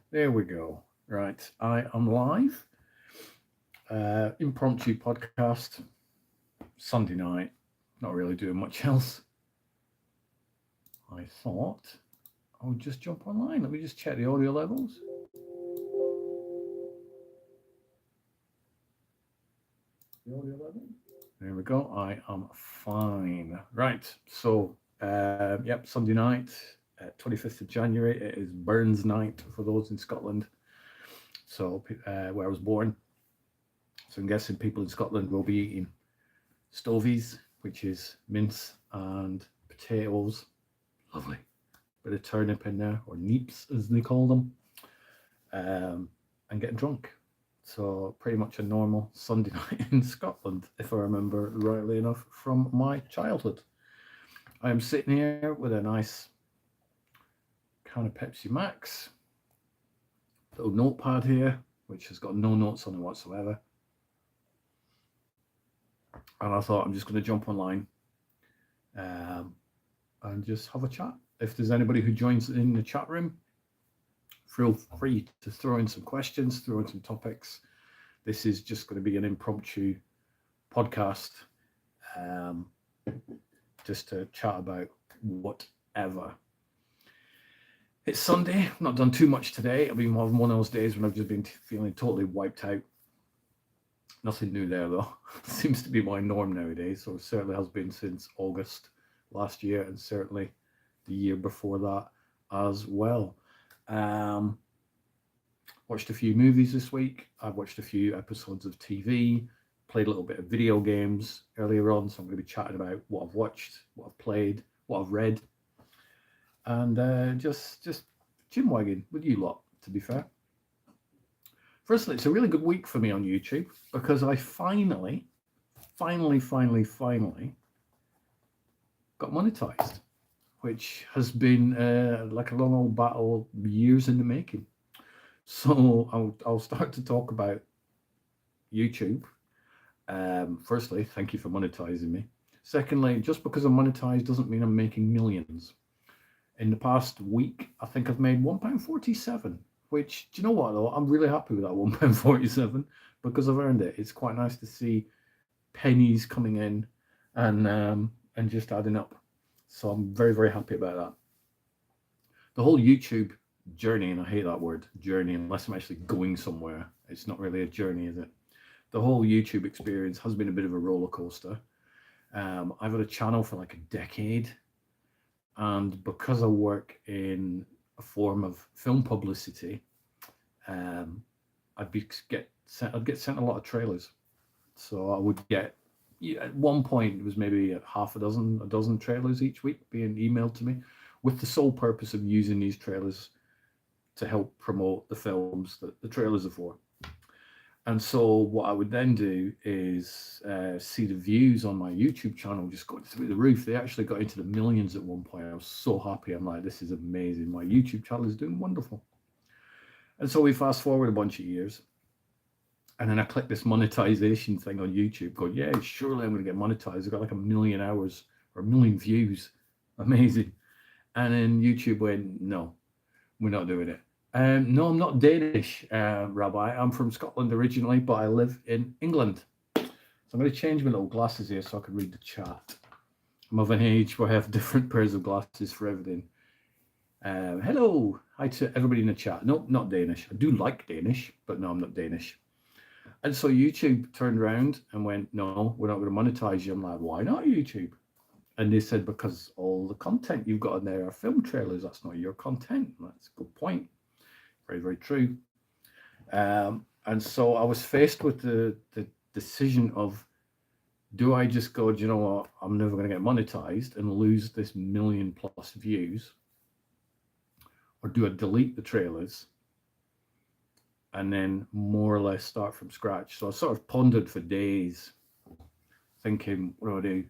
There we go. Right, I am live. Impromptu podcast. Sunday night. Not really doing much else. I thought I would just jump online. Let me just check the audio levels. The audio level. There we go. I am fine. Right. Yep, Sunday night, 25th of January. It is Burns night for those in Scotland. So, where I was born. So, I'm guessing people in Scotland will be eating stovies, which is mince and potatoes. Lovely. Bit of turnip in there, or neeps as they call them, and getting drunk. So pretty much a normal Sunday night in Scotland, if I remember rightly enough from my childhood. I am sitting here with a nice can of Pepsi Max, little notepad here, which has got no notes on it whatsoever. And I thought I'm just going to jump online um, and just have a chat. If there's anybody who joins in the chat room, feel free to throw in some questions, throw in some topics. This is just going to be an impromptu podcast, um, just to chat about whatever. It's Sunday. I've not done too much today. I've been having one of those days when I've just been feeling totally wiped out. Nothing new there though. Seems to be my norm nowadays. So it certainly has been since August last year, and certainly the year before that as well. Watched a few movies this week. I've watched a few episodes of TV, played a little bit of video games earlier on. So I'm going to be chatting about what I've watched, what I've played, what I've read, and just chinwagging with you lot, to be fair. Firstly, it's a really good week for me on YouTube because I finally got monetized, which has been like a long old battle, years in the making. So I'll start to talk about YouTube. Firstly, thank you for monetizing me. Secondly, just because I'm monetized doesn't mean I'm making millions. In the past week, I think I've made £1.47, which, do you know what though? I'm really happy with that £1.47 because I've earned it. It's quite nice to see pennies coming in and just adding up. So I'm very, very happy about that. The whole YouTube journey, and I hate that word, journey, unless I'm actually going somewhere. It's not really a journey, is it? The whole YouTube experience has been a bit of a roller coaster. I've had a channel for like a decade, and because I work in a form of film publicity, I'd get sent a lot of trailers. So I would get, at one point it was maybe a dozen trailers each week being emailed to me, with the sole purpose of using these trailers to help promote the films that the trailers are for. And so what I would then do is see the views on my YouTube channel just going through the roof. They actually got into the millions at one point. I was so happy. I'm like, this is amazing. My YouTube channel is doing wonderful. And so we fast forward a bunch of years. And then I clicked this monetization thing on YouTube, going, yeah, surely I'm going to get monetized. I've got like 1 million hours or 1 million views. Amazing. And then YouTube went, no, we're not doing it. No, I'm not Danish, Rabbi. I'm from Scotland originally, but I live in England. So I'm going to change my little glasses here so I can read the chat. I'm of an age where I have different pairs of glasses for everything. Hello. Hi to everybody in the chat. No, not Danish. I do like Danish, but no, I'm not Danish. And so YouTube turned around and went, no, we're not going to monetize you. I'm like, why not YouTube? And they said, because all the content you've got in there are film trailers. That's not your content. That's a good point. Very, very true. And so I was faced with the decision of, do I just go, do you know what, I'm never going to get monetized and lose this 1 million plus views? Or do I delete the trailers and then more or less start from scratch? So I sort of pondered for days, thinking, what do I do?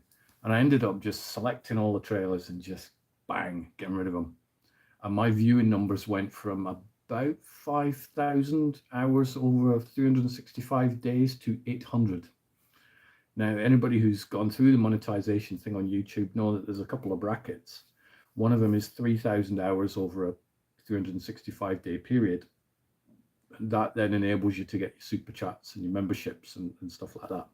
And I ended up just selecting all the trailers and just bang, getting rid of them. And my viewing numbers went from about 5,000 hours over 365 days to 800. Now, anybody who's gone through the monetization thing on YouTube know that there's a couple of brackets. One of them is 3,000 hours over a 365 day period. that then enables you to get your super chats and your memberships and stuff like that.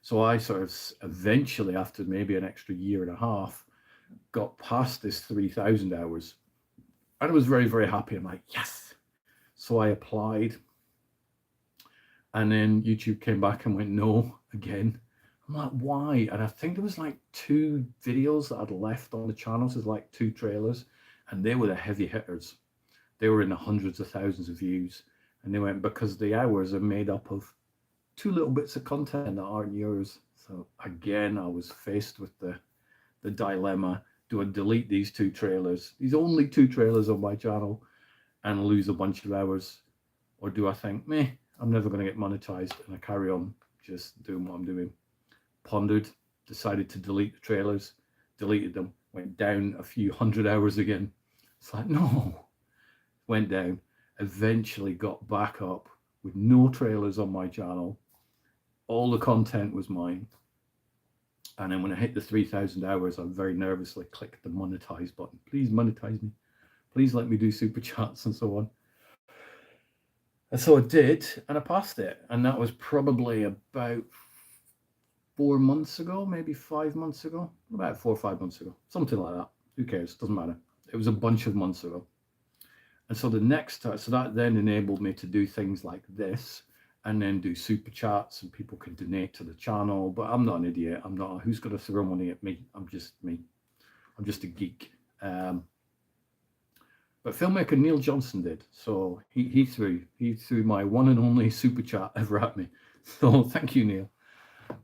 So I sort of eventually, after maybe an extra year and a half, got past this 3,000 hours. And I was very, very happy. I'm like, yes. So I applied. And then YouTube came back and went, no, again. I'm like, why? And I think there was like 2 videos that I'd left on the channel. So there's like 2 trailers. And they were the heavy hitters. They were in the hundreds of thousands of views. And they went, because the hours are made up of 2 little bits of content that aren't yours. So again, I was faced with the dilemma. Do I delete these 2 trailers, these only 2 trailers on my channel, and lose a bunch of hours? Or do I think, meh, I'm never going to get monetized, and I carry on just doing what I'm doing? Pondered, decided to delete the trailers, deleted them, went down a few hundred hours again. It's like, no, went down, eventually got back up with no trailers on my channel. All the content was mine. And then when I hit the 3,000 hours, I very nervously clicked the monetize button. Please monetize me. Please let me do super chats and so on. And so I did, and I passed it. And that was probably about 4 months ago, maybe 5 months ago, about 4 or 5 months ago, something like that. Who cares? Doesn't matter. It was a bunch of months ago. And so the next, so that then enabled me to do things like this, and then do super chats, and people can donate to the channel. But I'm not an idiot. I'm not, who's going to throw money at me? I'm just me. I'm just a geek. But filmmaker Neil Johnson did. So he threw my one and only super chat ever at me. So thank you, Neil.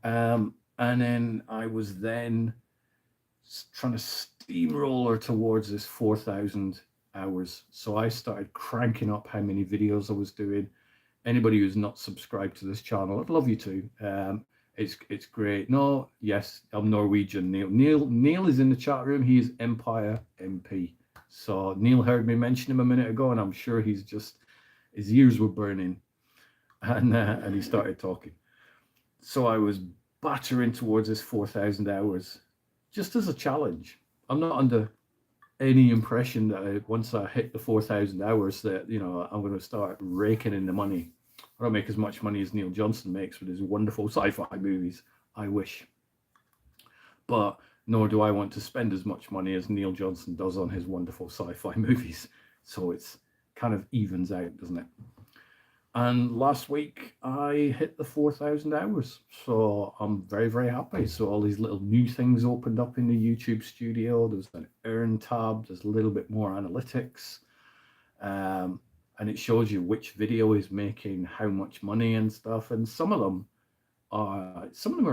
And then I was then trying to steamroller towards this 4,000 hours. So I started cranking up how many videos I was doing. Anybody who's not subscribed to this channel, I'd love you to. It's great. No, yes, I'm Norwegian. Neil is in the chat room. He is Empire MP. So Neil heard me mention him a minute ago, and I'm sure he's just, his ears were burning, and he started talking. So I was battering towards this 4,000 hours, just as a challenge. I'm not under any impression that once I hit the 4,000 hours that, you know, I'm going to start raking in the money. I don't make as much money as Neil Johnson makes with his wonderful sci-fi movies. I wish. But nor do I want to spend as much money as Neil Johnson does on his wonderful sci-fi movies. So it's kind of evens out, doesn't it? And last week I hit the 4,000 hours. So I'm very, very happy. So all these little new things opened up in the YouTube studio. There's an earn tab. There's a little bit more analytics. And it shows you which video is making how much money and stuff. And some of them are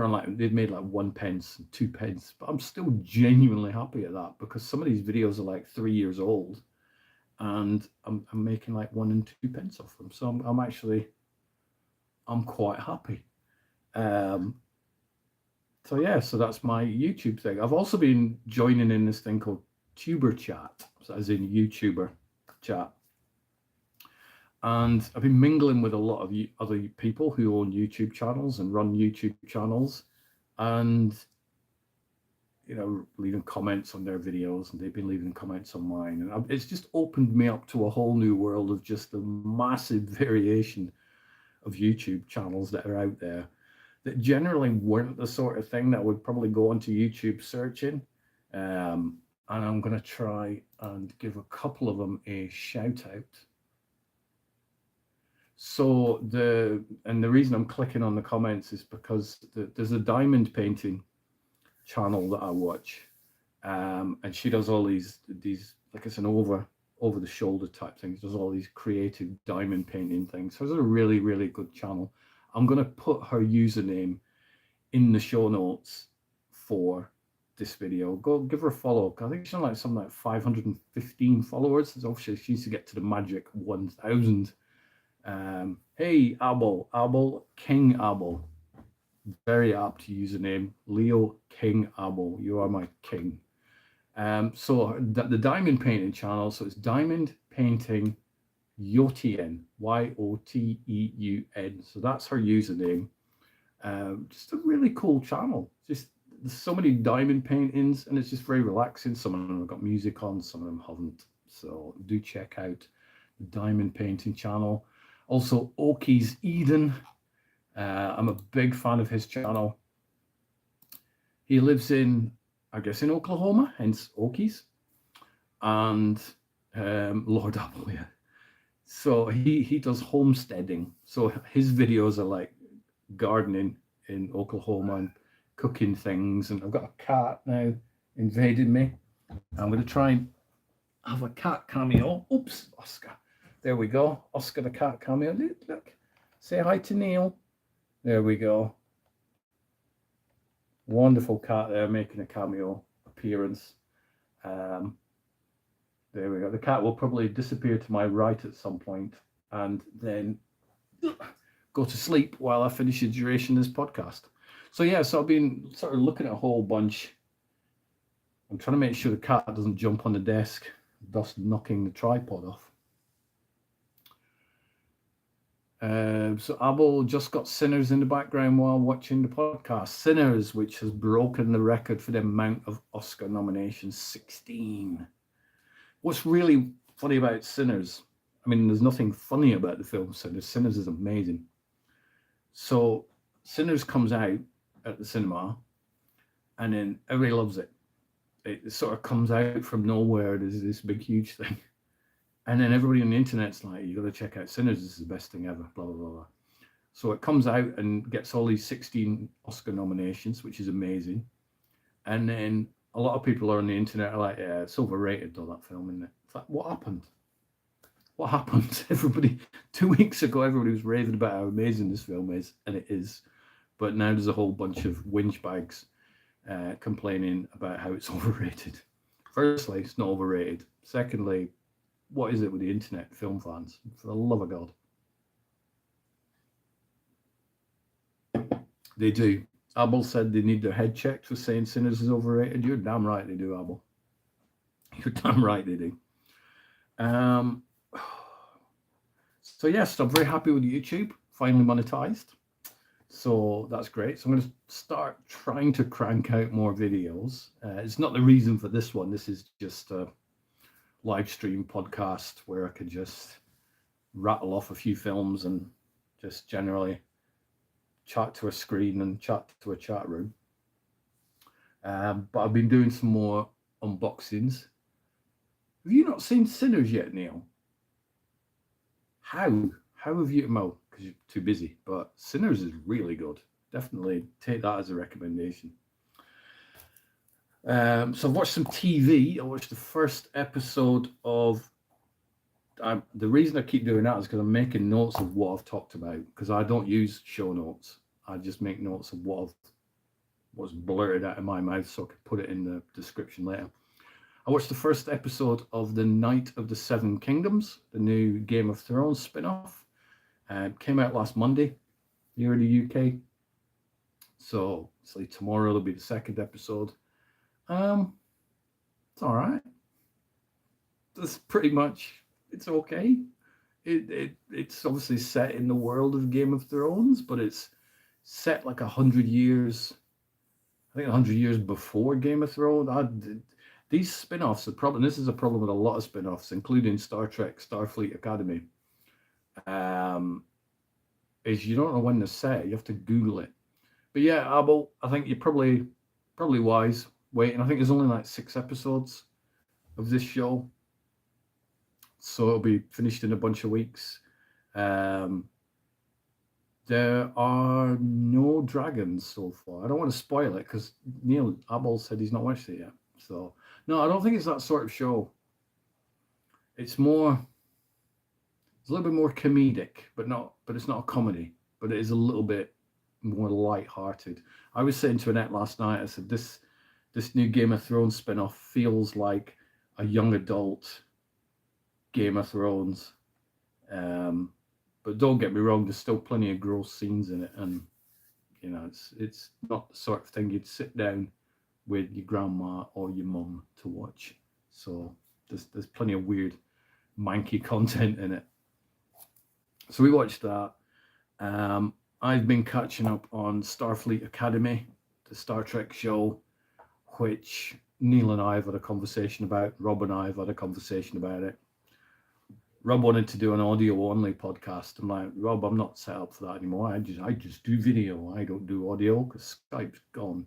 like, they've made like 1 pence and 2 pence, but I'm still genuinely happy at that, because some of these videos are like 3 years old and I'm making like 1 and 2 pence off them. So I'm quite happy. So yeah, so that's my YouTube thing. I've also been joining in this thing called Superchat, as in YouTuber chat. And I've been mingling with a lot of other people who own YouTube channels and run YouTube channels, and, you know, leaving comments on their videos, and they've been leaving comments on mine. And it's just opened me up to a whole new world of just the massive variation of YouTube channels that are out there that generally weren't the sort of thing that would probably go onto YouTube searching. And I'm going to try and give a couple of them a shout out. So the reason I'm clicking on the comments is because there's a diamond painting channel that I watch, and she does all these like, it's an over the shoulder type things. Does all these creative diamond painting things. So it's a really, really good channel. I'm going to put her username in the show notes for this video. Go give her a follow. I think she's on like something like 515 followers. So obviously she needs to get to the magic 1,000. Hey, Abel, King Abel. Very apt username. Leo King Abel. You are my king. So the diamond painting channel, so it's diamond painting Yoteun, Yoteun. So that's her username. Just a really cool channel. Just there's so many diamond paintings, and it's just very relaxing. Some of them have got music on, some of them haven't. So do check out the diamond painting channel. Also, Oki's Eden. I'm a big fan of his channel. He lives in, I guess, in Oklahoma, hence Oki's. And Lord Apple, yeah. So he does homesteading. So his videos are like gardening in Oklahoma and cooking things. And I've got a cat now invading me. I'm going to try and have a cat cameo. Oops, Oscar. There we go. Oscar the cat cameo. Look. Say hi to Neil. There we go. Wonderful cat there making a cameo appearance. There we go. The cat will probably disappear to my right at some point and then go to sleep while I finish the duration of this podcast. So yeah, so I've been sort of looking at a whole bunch. I'm trying to make sure the cat doesn't jump on the desk, thus knocking the tripod off. So Abel just got Sinners in the background while watching the podcast. Sinners, which has broken the record for the amount of Oscar nominations, 16. What's really funny about Sinners, I mean, there's nothing funny about the film Sinners. Sinners is amazing. So Sinners comes out at the cinema, and then everybody loves it. It sort of comes out from nowhere. There's this big, huge thing. And then everybody on the internet's like, you got to check out Sinners. This is the best thing ever, blah, blah, blah, blah. So it comes out and gets all these 16 Oscar nominations, which is amazing. And then a lot of people are on the internet are like, yeah, it's overrated, though, that film, isn't it? It's like, what happened? What happened? Everybody, 2 weeks ago, everybody was raving about how amazing this film is, and it is. But now there's a whole bunch of whinge bags complaining about how it's overrated. Firstly, it's not overrated. Secondly, what is it with the internet film fans? For the love of God. They do. Abel said they need their head checked for saying Sinners is overrated. You're damn right they do, Abel. You're damn right they do. So yes, I'm very happy with YouTube. Finally monetized. So that's great. So I'm going to start trying to crank out more videos. It's not the reason for this one. This is just a live stream podcast where I could just rattle off a few films and just generally chat to a screen and chat to a chat room. But I've been doing some more unboxings. Have you not seen Sinners yet, Neil? How have you? Well, because you're too busy. But Sinners is really good. Definitely take that as a recommendation. So I've watched some TV. I watched the first episode of. The reason I keep doing that is because I'm making notes of what I've talked about. Because I don't use show notes. I just make notes of what's blurted out of my mouth, so I could put it in the description later. I watched the first episode of The Night of the Seven Kingdoms, the new Game of Thrones spin-off. Came out last Monday here in the UK. So tomorrow there'll be the second episode. It's all right. That's pretty much, it's okay. It's obviously set in the world of Game of Thrones, but it's set like 100 years, I think 100 years before Game of Thrones. These spin-offs, this is a problem with a lot of spin-offs, including Star Trek, Starfleet Academy, is you don't know when they're set. You have to Google it. But yeah, Abel, I think you're probably wise waiting. I think there's only like 6 episodes of this show, so it'll be finished in a bunch of weeks. There are no dragons so far. I don't want to spoil it because Neil Abel said he's not watched it yet. So no, I don't think it's that sort of show. It's a little bit more comedic, but it's not a comedy, but it is a little bit more light-hearted. I was saying to Annette last night, I said, this new Game of Thrones spin-off feels like a young adult Game of Thrones. But don't get me wrong, there's still plenty of gross scenes in it, and you know, it's not the sort of thing you'd sit down with your grandma or your mum to watch. So there's plenty of weird, manky content in it. So we watched that. I've been catching up on Starfleet Academy, the Star Trek show, which Neil and I have had a conversation about. Rob and I have had a conversation about it. Rob wanted to do an audio only podcast. I'm like, Rob, I'm not set up for that anymore. I just do video. I don't do audio because Skype's gone.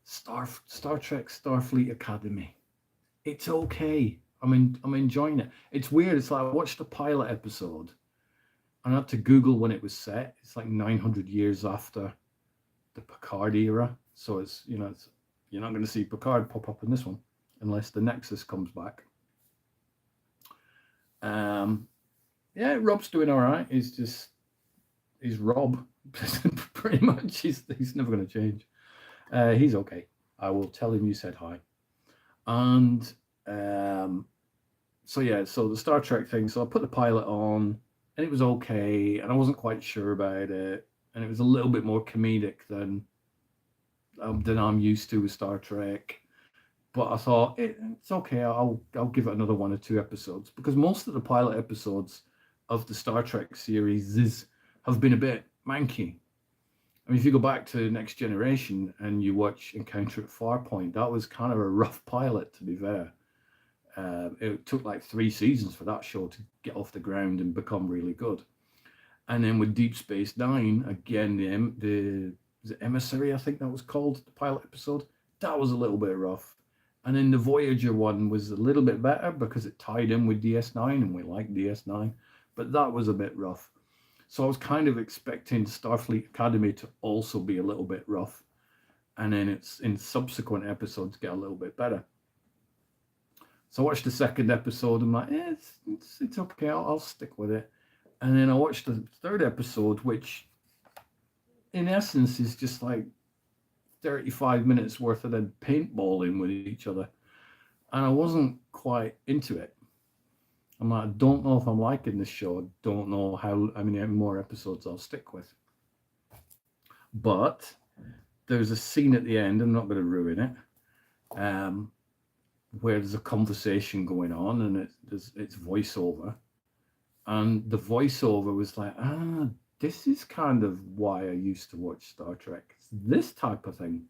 Star Trek Starfleet Academy. It's okay. I'm enjoying it. It's weird. It's like I watched the pilot episode and I had to Google when it was set. It's like 900 years after the Picard era. So it's you're not going to see Picard pop up in this one unless the Nexus comes back. Yeah, Rob's doing all right. He's Rob, pretty much. He's never going to change. He's okay. I will tell him you said hi. And so the Star Trek thing. So I put the pilot on, and it was okay, and I wasn't quite sure about it, and it was a little bit more comedic than I'm used to with Star Trek. But I thought it's okay. I'll give it another 1 or 2 episodes, because most of the pilot episodes of the Star Trek series have been a bit manky. I mean, if you go back to Next Generation and you watch Encounter at Farpoint, that was kind of a rough pilot, to be fair. It took like 3 seasons for that show to get off the ground and become really good. And then with Deep Space Nine, again, the Emissary, I think that was called, the pilot episode, that was a little bit rough. And then the Voyager one was a little bit better because it tied in with DS9, and we like DS9, but that was a bit rough. So I was kind of expecting Starfleet Academy to also be a little bit rough, and then it's in subsequent episodes get a little bit better. So I watched the second episode, and I'm like, it's okay, I'll stick with it. And then I watched the third episode, which in essence is just like 35 minutes worth of them paintballing with each other. And I wasn't quite into it. I'm like, I don't know if I'm liking this show. I don't know how many more episodes I'll stick with. But there's a scene at the end, I'm not going to ruin it, where there's a conversation going on, and it's voiceover. And the voiceover was like, this is kind of why I used to watch Star Trek. It's this type of thing.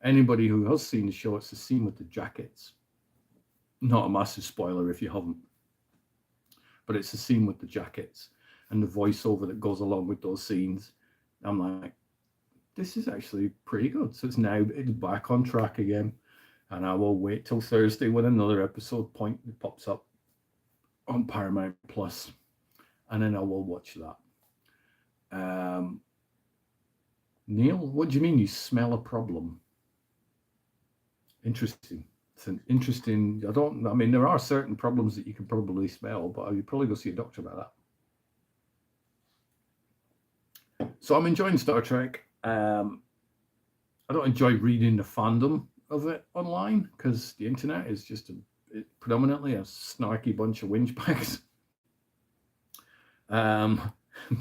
Anybody who has seen the show, it's the scene with the jackets. Not a massive spoiler if you haven't. But it's the scene with the jackets and the voiceover that goes along with those scenes. I'm like, this is actually pretty good. So it's back on track again. And I will wait till Thursday when another episode pops up on Paramount Plus. And then I will watch that. Neil, what do you mean you smell a problem? Interesting. It's an interesting. There are certain problems that you can probably smell, but you probably go see a doctor about that. So I'm enjoying Star Trek. I don't enjoy reading the fandom of it online because the internet is just predominantly a snarky bunch of whinge bags.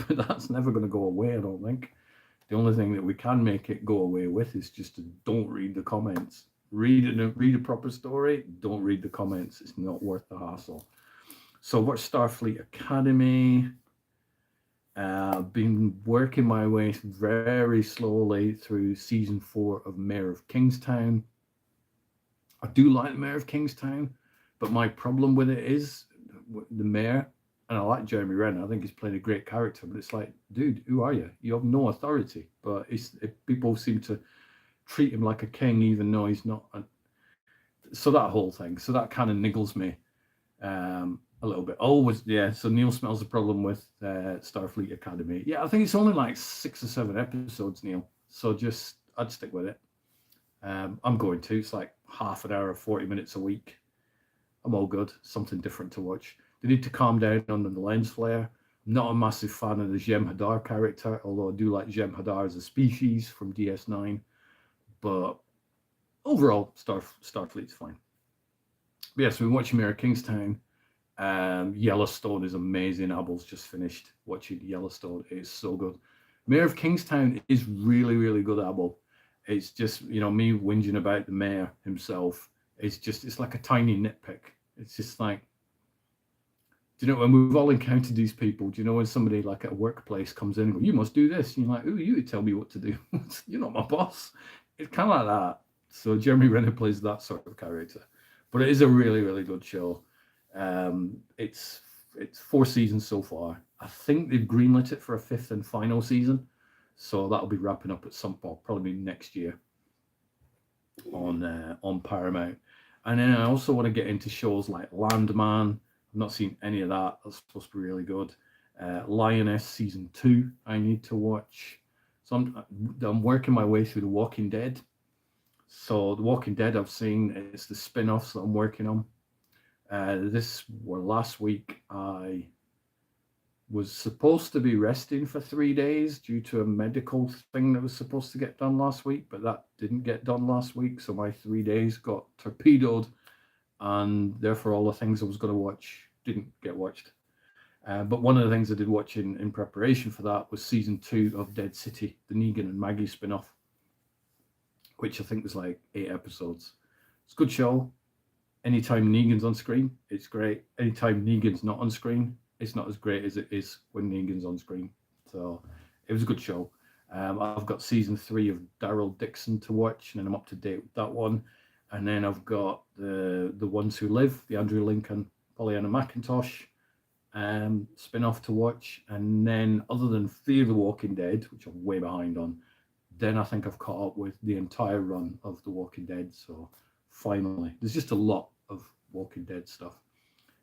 But that's never going to go away, I don't think. The only thing that we can make it go away with is just to don't read the comments. Read a proper story, don't read the comments. It's not worth the hassle. So watch Starfleet Academy. I've been working my way very slowly through season 4 of Mayor of Kingstown. I do like Mayor of Kingstown, but my problem with it is the mayor, and I like Jeremy Renner. I think he's playing a great character, but it's like, dude, who are you? You have no authority. But people seem to treat him like a king, even though he's not. So that whole thing, so that kind of niggles me a little bit. So Neil smells a problem with Starfleet Academy. Yeah, I think it's only like 6 or 7 episodes, Neil. So I'd stick with it. I'm going to. It's like half an hour, 40 minutes a week. I'm all good. Something different to watch. They need to calm down on the lens flare. I'm not a massive fan of the Jem Hadar character, although I do like Jem Hadar as a species from DS9. But overall, Starfleet's fine. But yes, we're watching Mayor of Kingstown. Yellowstone is amazing. Abel's just finished watching Yellowstone. It is so good. Mayor of Kingstown is really, really good, Abel. It's just, me whinging about the mayor himself. It's like a tiny nitpick. It's just like, do you know, when we've all encountered these people, do you know when somebody like at a workplace comes in and goes, you must do this? And you're like, who are you to tell me what to do? You're not my boss. It's kind of like that. So Jeremy Renner plays that sort of character. But it is a really, really good show. It's 4 seasons so far. I think they've greenlit it for a fifth and final season, so that'll be wrapping up at some point, probably next year on Paramount. And then I also want to get into shows like Landman. I've not seen any of that. That's supposed to be really good. Lioness season 2 I need to watch. So I'm working my way through The Walking Dead. So The Walking Dead I've seen, it's the spin-offs that I'm working on. Last week I was supposed to be resting for 3 days due to a medical thing that was supposed to get done last week, but that didn't get done last week. So my 3 days got torpedoed, and therefore all the things I was going to watch didn't get watched. But one of the things I did watch in preparation for that was season 2 of Dead City, the Negan and Maggie spin-off, which I think was like 8 episodes. It's a good show. Anytime Negan's on screen, it's great. Anytime Negan's not on screen, it's not as great as it is when Negan's on screen. So it was a good show. I've got season 3 of Daryl Dixon to watch, and then I'm up to date with that one. And then I've got the Ones Who Live, the Andrew Lincoln, Pollyanna McIntosh spin-off to watch. And then other than Fear the Walking Dead, which I'm way behind on, then I think I've caught up with the entire run of The Walking Dead. So finally, there's just a lot of Walking Dead stuff.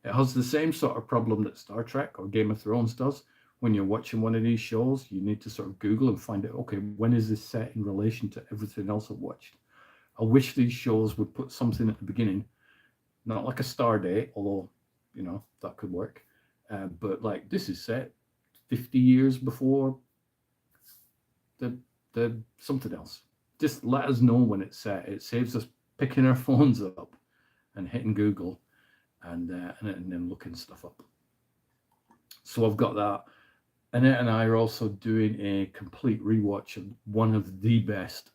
It has the same sort of problem that Star Trek or Game of Thrones does. When you're watching one of these shows, you need to sort of Google and find out, okay, when is this set in relation to everything else I've watched? I wish these shows would put something at the beginning, not like a star date, although, that could work. But like, this is set 50 years before the something else. Just let us know when it's set. It saves us picking our phones up and hitting Google and then looking stuff up. So I've got that. Annette and I are also doing a complete rewatch of one of the best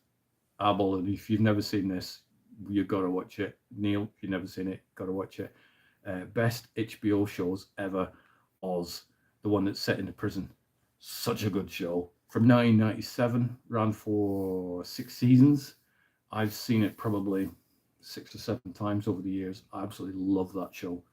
Abel, and if you've never seen this, you've got to watch it. Neil, if you've never seen it, got to watch it. Best HBO shows ever, Oz, the one that's set in the prison. Such a good show. From 1997, ran for 6 seasons. I've seen it probably 6 or 7 times over the years. I absolutely love that show.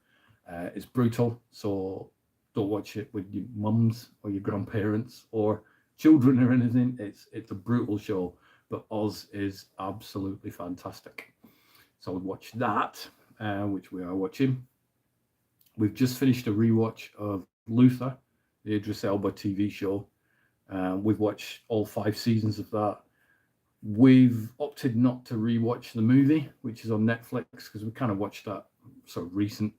It's brutal, so don't watch it with your mums or your grandparents or children or anything. It's a brutal show, but Oz is absolutely fantastic. So I would watch that, which we are watching. We've just finished a rewatch of Luther, the Idris Elba TV show. We've watched all 5 seasons of that. We've opted not to rewatch the movie, which is on Netflix, because we kind of watched that sort of recent.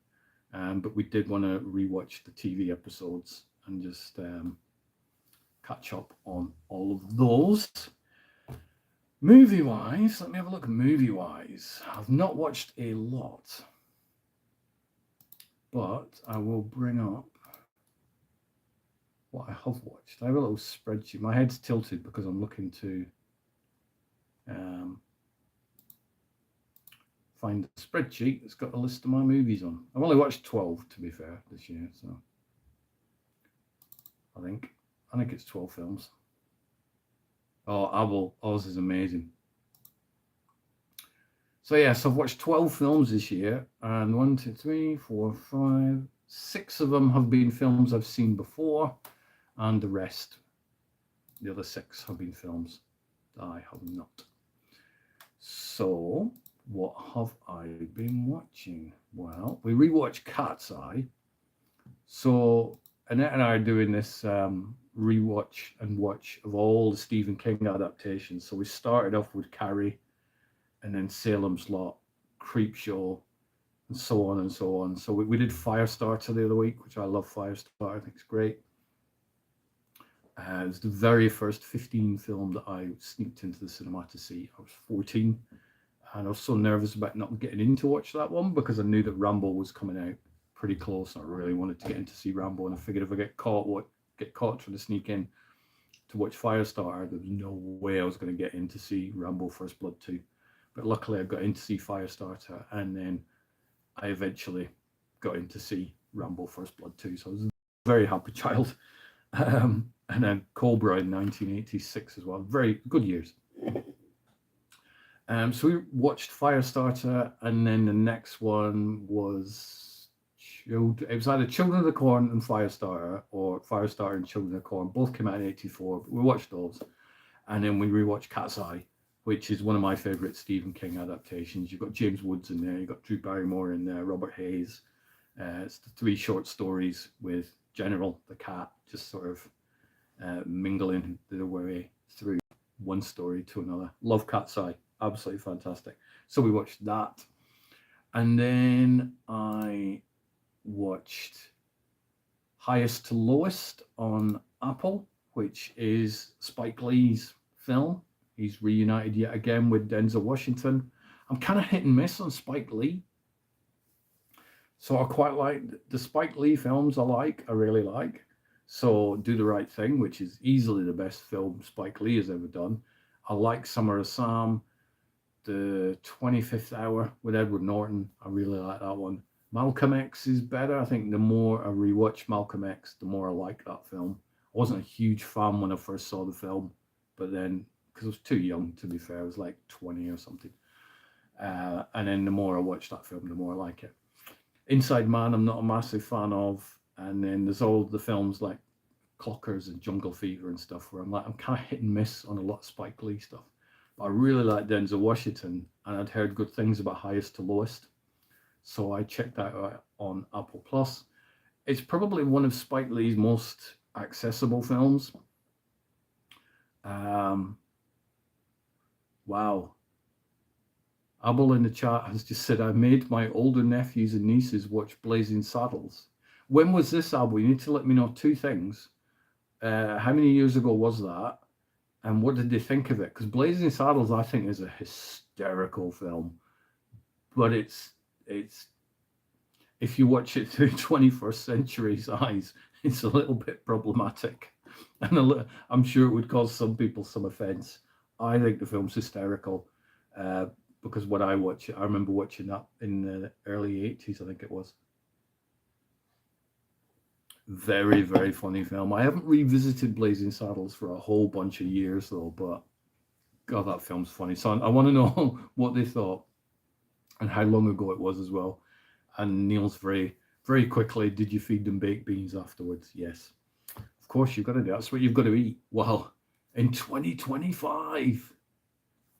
But we did want to rewatch the TV episodes and just catch up on all of those. Movie-wise, let me have a look at movie-wise. I've not watched a lot, but I will bring up what I have watched. I have a little spreadsheet. My head's tilted because I'm looking to find a spreadsheet that's got a list of my movies on. I've only watched 12, to be fair, this year, so I think it's 12 films. Oh, Oz is amazing. So yes, I've watched 12 films this year, and 1, 2, 3, 4, 5, 6 of them have been films I've seen before, and the other 6 have been films that I have not. So what have I been watching? Well, we rewatched Cat's Eye. So Annette and I are doing this rewatch and watch of all the Stephen King adaptations. So we started off with Carrie, and then Salem's Lot, Creepshow, and so on and so on. So we did Firestarter the other week, which I love. Firestarter, I think it's great. It was the very first 15 film that I sneaked into the cinema to see. I was 14, and I was so nervous about not getting in to watch that one because I knew that Rambo was coming out pretty close, and I really wanted to get in to see Rambo, and I figured if I get caught trying to sneak in to watch Firestarter, there was no way I was going to get in to see Rambo First Blood 2. But luckily I got in to see Firestarter, and then I eventually got in to see Rambo First Blood 2. So I was a very happy child. And then Cobra in 1986 as well. Very good years. So we watched Firestarter, and then the next one was It was either Children of the Corn and Firestarter, or Firestarter and Children of the Corn. Both came out in '84. But we watched those, and then we rewatched Cat's Eye, which is one of my favourite Stephen King adaptations. You've got James Woods in there, you've got Drew Barrymore in there, Robert Hayes. It's the 3 short stories with General the cat, just sort of mingling their way through one story to another. Love Cat's Eye, absolutely fantastic. So we watched that, and then I watched Highest to Lowest on Apple, which is Spike Lee's film. He's reunited yet again with Denzel Washington. I'm kind of hit and miss on Spike Lee. So I quite like the Spike Lee films. I really like. So Do the Right Thing, which is easily the best film Spike Lee has ever done. I like Summer of Sam, The 25th Hour with Edward Norton. I really like that one. Malcolm X is better. I think the more I rewatch Malcolm X, the more I like that film. I wasn't a huge fan when I first saw the film, but then, because I was too young, to be fair, I was like 20 or something. And then the more I watch that film, the more I like it. Inside Man, I'm not a massive fan of. And then there's all the films like Clockers and Jungle Fever and stuff where I'm kind of hit and miss on a lot of Spike Lee stuff. But I really like Denzel Washington, and I'd heard good things about Highest to Lowest. So I checked that out on Apple Plus. It's probably one of Spike Lee's most accessible films. Wow. Abel in the chat has just said, I made my older nephews and nieces watch Blazing Saddles. When was this, Abel? You need to let me know 2 things. How many years ago was that? And what did they think of it? Because Blazing Saddles, I think, is a hysterical film. But it's if you watch it through 21st century's eyes, it's a little bit problematic. And I'm sure it would cause some people some offense. I think the film's hysterical. Because when I watch it, I remember watching that in the early 80s, I think it was. Very, very funny film. I haven't revisited Blazing Saddles for a whole bunch of years, though, but God, that film's funny. So I want to know what they thought and how long ago it was as well. And Neil's very, very quickly, did you feed them baked beans afterwards? Yes. Of course, you've got to do. That's what you've got to eat. Well, in 2025.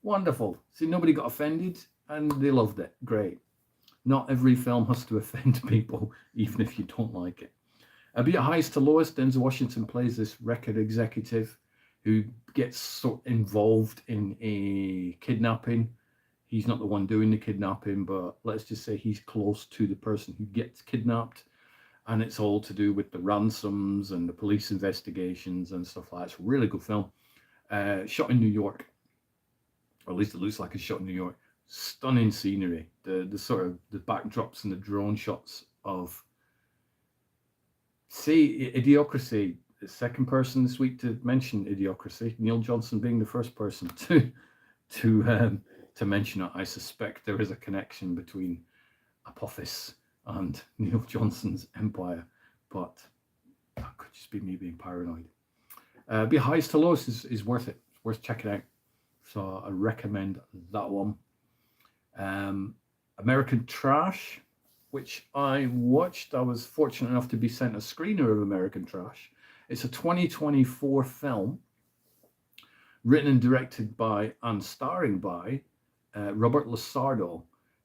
Wonderful. See, nobody got offended and they loved it. Great. Not every film has to offend people, even if you don't like it. Be it Highest to Lowest, Denzel Washington plays this record executive who gets sort of involved in a kidnapping. He's not the one doing the kidnapping, but let's just say he's close to the person who gets kidnapped. And it's all to do with the ransoms and the police investigations and stuff like that. It's a really good film. Shot in New York. Or at least it looks like it's shot in New York. Stunning scenery. The sort of the backdrops and the drone shots of, say, Idiocracy. The second person this week to mention Idiocracy. Neil Johnson being the first person to mention it. I suspect there is a connection between Apophis and Neil Johnson's Empire, but that could just be me being paranoid. Be Highest to Lowest is worth it. It's worth checking out. So I recommend that one. American Trash, which I watched. I was fortunate enough to be sent a screener of American Trash. It's a 2024 film written and directed by and starring by Robert Lusardo,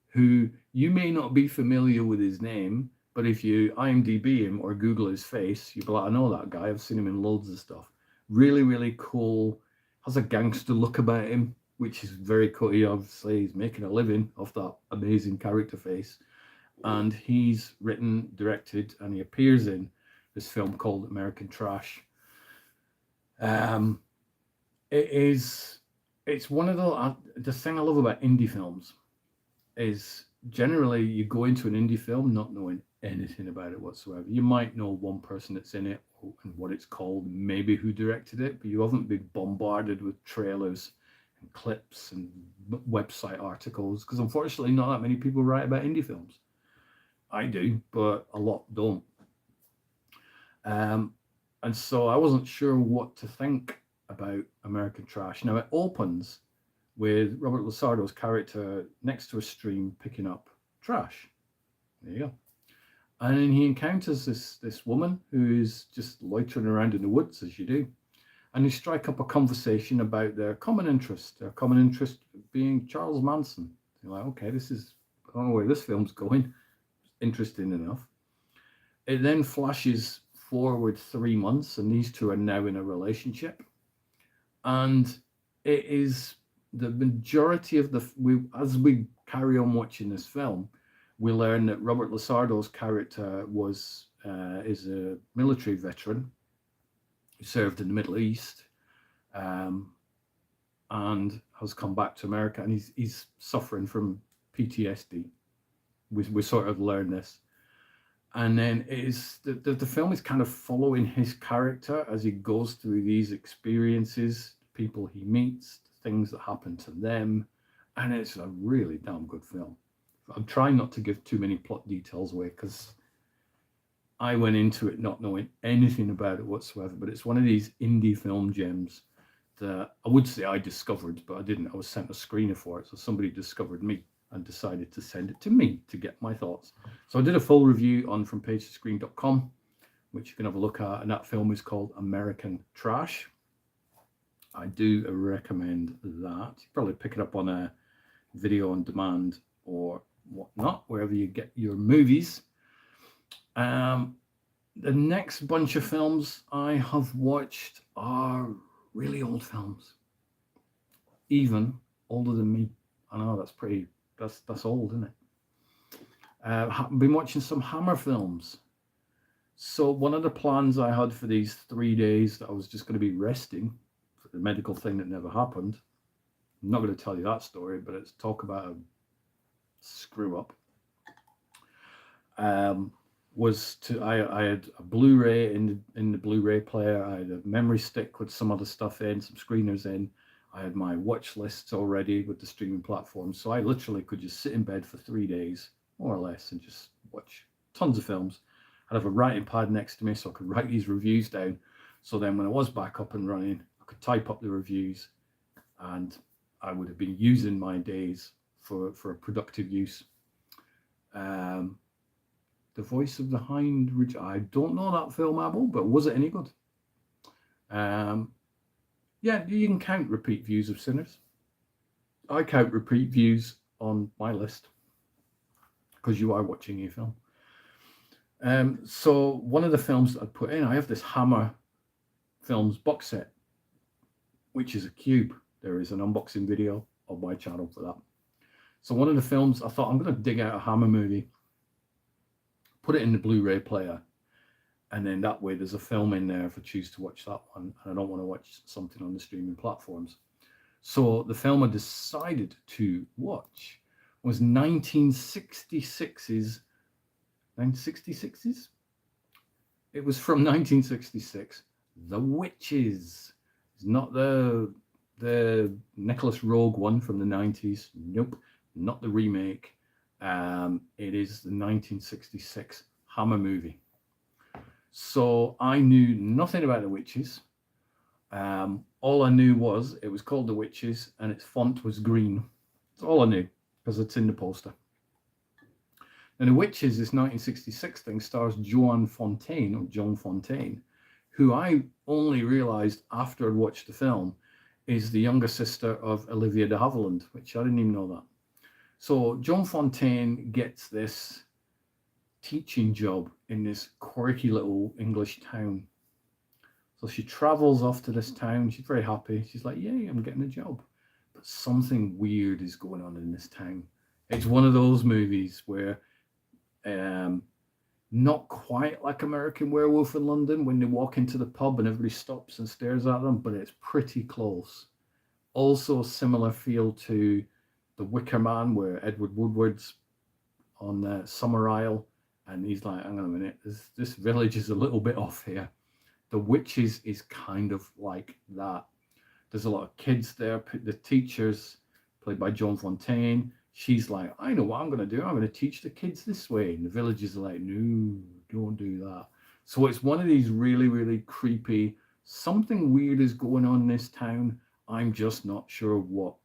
who you may not be familiar with his name, but if you IMDb him or Google his face, you'll be like, I know that guy. I've seen him in loads of stuff. Really, really cool. Has a gangster look about him, which is very cool. He obviously is making a living off that amazing character face. And he's written, directed, and he appears in this film called American Trash. It's one of the thing I love about indie films is generally you go into an indie film not knowing anything about it whatsoever. You might know one person that's in it and what it's called, maybe who directed it, but you haven't been bombarded with trailers and clips and website articles, because unfortunately not that many people write about indie films. I do, but a lot don't. And so I wasn't sure what to think about American Trash. Now it opens with Robert Lusardo's character next to a stream picking up trash. There you go. And then he encounters this woman who is just loitering around in the woods, as you do. And they strike up a conversation about their common interest being Charles Manson. You're like, okay, I don't know where this film's going. Interesting enough. It then flashes forward 3 months, and these two are now in a relationship. And it is the majority of as we carry on watching this film, we learn that Robert Lasardo's character is a military veteran who served in the Middle East, and has come back to America, and he's suffering from PTSD. We sort of learn this, and then it is the film is kind of following his character as he goes through these experiences, people he meets, things that happen to them, and it's a really damn good film. I'm trying not to give too many plot details away because I went into it not knowing anything about it whatsoever, but it's one of these indie film gems that I would say I discovered, but I didn't. I was sent a screener for it, so somebody discovered me and decided to send it to me to get my thoughts. So I did a full review on FromPageToScreen.com, which you can have a look at, and that film is called American Trash. I do recommend that. You probably pick it up on a video on demand or whatnot, wherever you get your movies. The next bunch of films I have watched are really old films, even older than me. I know that's old, isn't it? I've been watching some Hammer films. So one of the plans I had for these 3 days that I was just going to be resting for the medical thing that never happened. I'm not going to tell you that story, but it's talk about a screw up. I had a Blu-ray in the Blu-ray player. I had a memory stick with some other stuff in, some screeners in. I had my watch lists already with the streaming platform. So I literally could just sit in bed for 3 days, more or less, and just watch tons of films. I'd have a writing pad next to me so I could write these reviews down. So then when I was back up and running, I could type up the reviews, and I would have been using my days for a productive use. The Voice of the Hind Ridge. I don't know that film, Abel, but was it any good? Yeah, you can count repeat views of Sinners. I count repeat views on my list because you are watching a film. So one of the films that I put in, I have this Hammer Films box set, which is a cube. There is an unboxing video on my channel for that. So one of the films, I thought I'm going to dig out a Hammer movie, put it in the Blu-ray player, and then that way there's a film in there if I choose to watch that one, and I don't want to watch something on the streaming platforms. So the film I decided to watch was 1966's. It was from 1966. The Witches. It's not the Nicholas Rogue one from the 90s. Nope, not the remake. It is the 1966 Hammer movie. So I knew nothing about The Witches. All I knew was it was called The Witches and its font was green. That's all I knew because it's in the poster. And The Witches, this 1966 thing, stars Joan Fontaine, who I only realized after I'd watched the film is the younger sister of Olivia de Havilland, which I didn't even know that. So Joan Fontaine gets this teaching job in this quirky little English town. So she travels off to this town. She's very happy. She's like, yay, I'm getting a job. But something weird is going on in this town. It's one of those movies where not quite like American Werewolf in London when they walk into the pub and everybody stops and stares at them, but it's pretty close. Also a similar feel to The Wicker Man, where Edward Woodward's on the Summer Isle, and he's like, hang on a minute, this village is a little bit off here. The Witches is kind of like that. There's a lot of kids there. The teachers, played by Joan Fontaine, she's like, I know what I'm going to do. I'm going to teach the kids this way. And the villagers are like, no, don't do that. So it's one of these really, really creepy, something weird is going on in this town. I'm just not sure what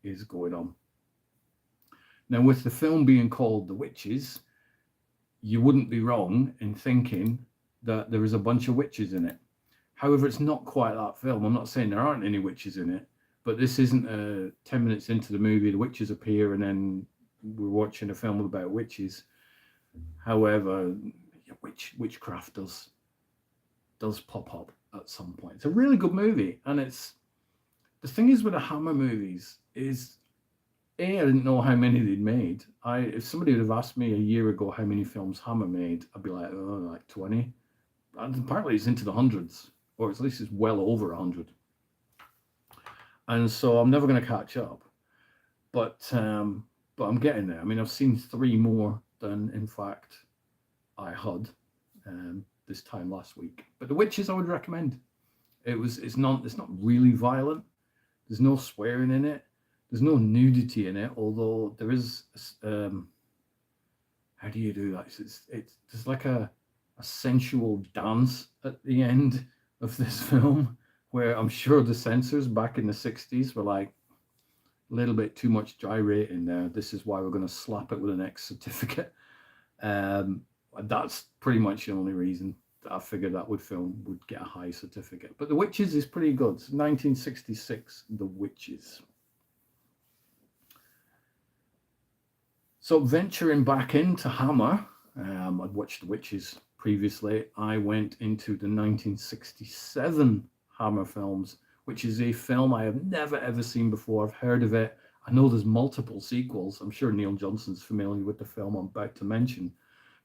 is going on. Now, with the film being called The Witches, you wouldn't be wrong in thinking that there is a bunch of witches in it. However, it's not quite that film. I'm not saying there aren't any witches in it, but this isn't 10 minutes into the movie, the witches appear, and then we're watching a film about witches. However, witchcraft does pop up at some point. It's a really good movie, and it's the thing is with the Hammer movies is I didn't know how many they'd made. If somebody would have asked me a year ago how many films Hammer made, I'd be like, oh, like 20. And apparently it's into the hundreds, or at least it's well over 100. And so I'm never going to catch up. But I'm getting there. I mean, I've seen 3 more than, in fact, I had this time last week. But The Witches I would recommend. It's not really violent. There's no swearing in it. There's no nudity in it, although there is. How do you do that? There's like a sensual dance at the end of this film, where I'm sure the censors back in the 60s were like, a little bit too much gyrating there. This is why we're going to slap it with an X certificate. That's pretty much the only reason that I figured that would get a high certificate. But The Witches is pretty good. It's 1966, The Witches. So venturing back into Hammer, I'd watched The Witches previously. I went into the 1967 Hammer films, which is a film I have never ever seen before. I've heard of it. I know there's multiple sequels. I'm sure Neil Johnson's familiar with the film I'm about to mention,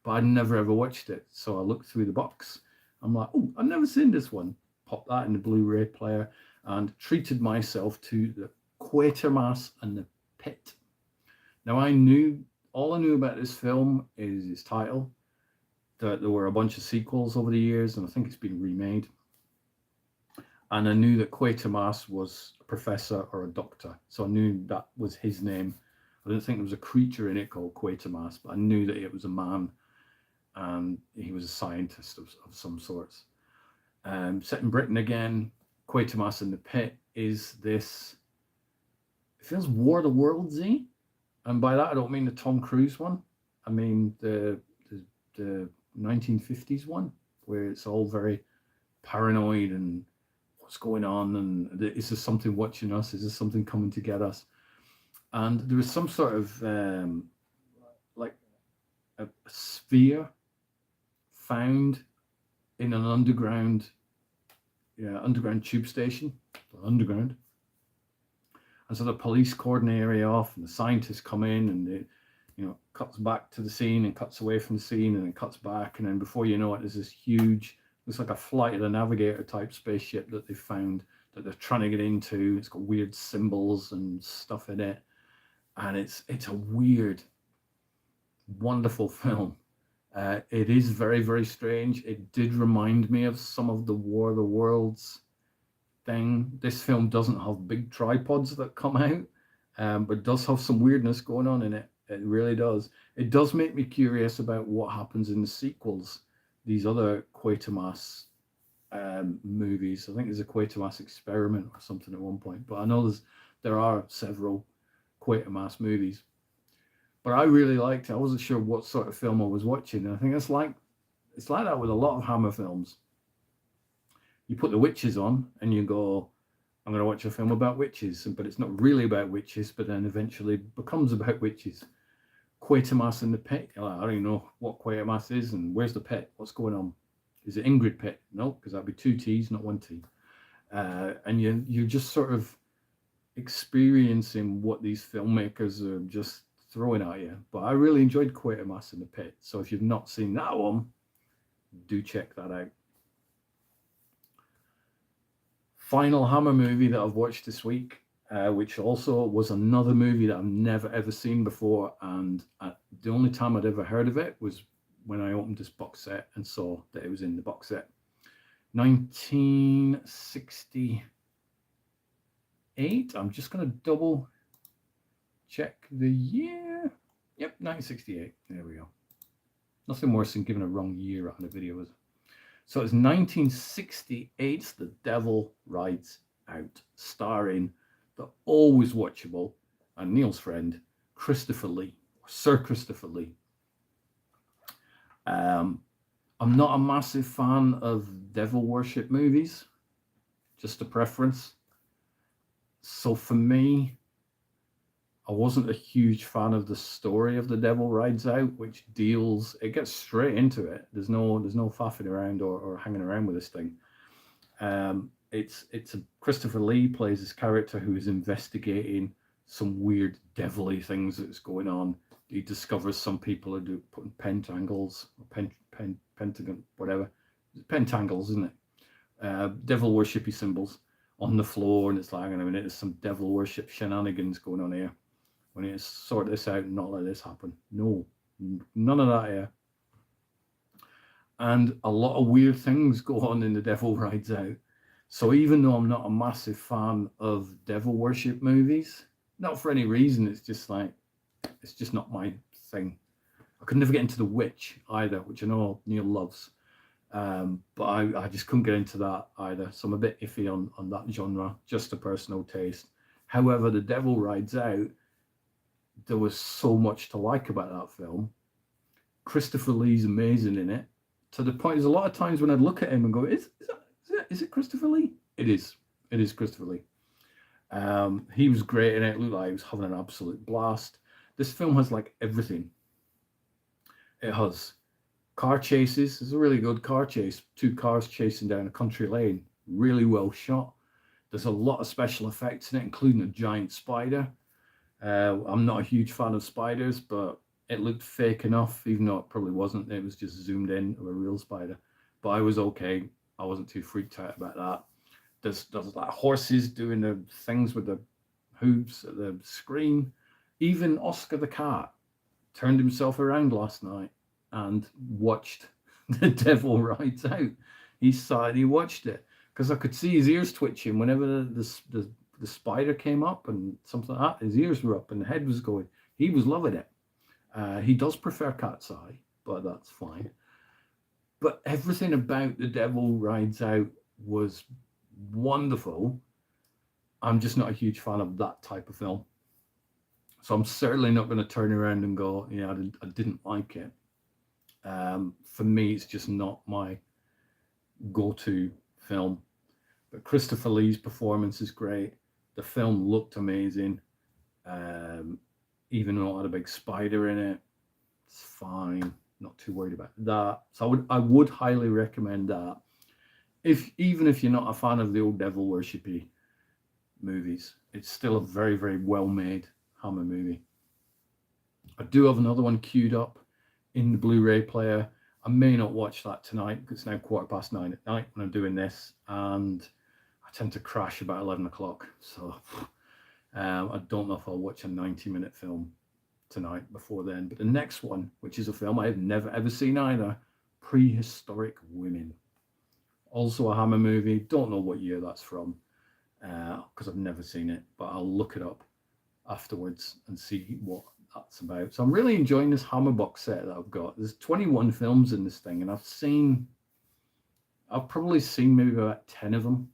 but I'd never ever watched it. So I looked through the box. I'm like, oh, I've never seen this one. Popped that in the Blu-ray player and treated myself to the Quatermass and the Pit. Now all I knew about this film is its title, that there were a bunch of sequels over the years, and I think it's been remade. And I knew that Quatermass was a professor or a doctor. So I knew that was his name. I didn't think there was a creature in it called Quatermass, but I knew that it was a man and he was a scientist of some sorts. Set in Britain again, Quatermass in the Pit is this, it feels War of the Worlds-y. And by that, I don't mean the Tom Cruise one. I mean the 1950s one, where it's all very paranoid and what's going on, and is there something watching us? Is there something coming to get us? And there was some sort of like a sphere found in an underground tube station, underground. And so the police cordon the area off, and the scientists come in, and it, cuts back to the scene and cuts away from the scene, and then cuts back, and then before you know it, there's this huge, looks like a Flight of the Navigator type spaceship that they found that they're trying to get into. It's got weird symbols and stuff in it, and it's a weird, wonderful film. It is very, very strange. It did remind me of some of the War of the Worlds thing. This film doesn't have big tripods that come out, but does have some weirdness going on in it. It really does. It does make me curious about what happens in the sequels, these other Quatermass movies. I think there's a Quatermass Experiment or something at one point, but I know there are several Quatermass movies. But I really liked it. I wasn't sure what sort of film I was watching. And I think it's like that with a lot of Hammer films. You put The Witches on and you go, I'm going to watch a film about witches, but it's not really about witches, but then eventually becomes about witches. Quatermass in the Pit. I don't even know what Quatermass is, and where's the pit? What's going on? Is it Ingrid Pit? No, because that'd be 2 T's, not 1 T. And you're just sort of experiencing what these filmmakers are just throwing at you. But I really enjoyed Quatermass in the Pit. So if you've not seen that one, do check that out. Final Hammer movie that I've watched this week, which also was another movie that I've never ever seen before, and the only time I'd ever heard of it was when I opened this box set and saw that it was in the box set. 1968. I'm just going to double check the year. Yep, 1968. There we go. Nothing worse than giving a wrong year on a video, is it? So it's 1968's The Devil Rides Out, starring the always watchable and Neil's friend, Christopher Lee, or Sir Christopher Lee. Um, I'm not a massive fan of devil worship movies, just a preference. So for me, I wasn't a huge fan of the story of The Devil Rides Out, which it gets straight into it. There's no faffing around or hanging around with this thing. It's a Christopher Lee plays this character who is investigating some weird devilly things that's going on. He discovers some people are putting pentangles or pentagon, whatever. Pentangles, isn't it? Devil worshipy symbols on the floor, and it's like, hang on a minute, there's some devil worship shenanigans going on here. We need to sort this out and not let this happen. No, none of that here. And a lot of weird things go on in The Devil Rides Out. So even though I'm not a massive fan of devil worship movies, not for any reason, it's just not my thing. I could never get into The Witch either, which I know Neil loves. But I just couldn't get into that either. So I'm a bit iffy on that genre, just a personal taste. However, The Devil Rides Out, there was so much to like about that film. Christopher Lee's amazing in it. To the point, there's a lot of times when I'd look at him and go, is it Christopher Lee? It is. It is Christopher Lee. He was great in it. It looked like he was having an absolute blast. This film has like everything. It has car chases. It's a really good car chase. 2 cars chasing down a country lane. Really well shot. There's a lot of special effects in it, including a giant spider. I'm not a huge fan of spiders, but it looked fake enough, even though it probably wasn't. It was just zoomed in of a real spider. But I was okay. I wasn't too freaked out about that. There's like horses doing the things with the hooves at the screen. Even Oscar the cat turned himself around last night and watched The Devil Rides Out. He saw it and he watched it because I could see his ears twitching whenever the spider came up and something like that. His ears were up and the head was going. He was loving it. He does prefer cat's eye, but that's fine. But everything about The Devil Rides Out was wonderful. I'm just not a huge fan of that type of film. So I'm certainly not going to turn around and go, yeah, I didn't like it. For me, it's just not my go-to film. But Christopher Lee's performance is great. The film looked amazing. Even though it had a big spider in it, it's fine. Not too worried about that. So I would highly recommend that. Even if you're not a fan of the old devil worshipy movies, it's still a very, very well made Hammer movie. I do have another one queued up in the Blu-ray player. I may not watch that tonight because it's now 9:15 at night when I'm doing this, and I tend to crash about 11 o'clock. So I don't know if I'll watch a 90-minute film tonight before then. But the next one, which is a film I have never ever seen either, Prehistoric Women. Also a Hammer movie. Don't know what year that's from because I've never seen it, but I'll look it up afterwards and see what that's about. So I'm really enjoying this Hammer box set that I've got. There's 21 films in this thing, and I've probably seen maybe about 10 of them.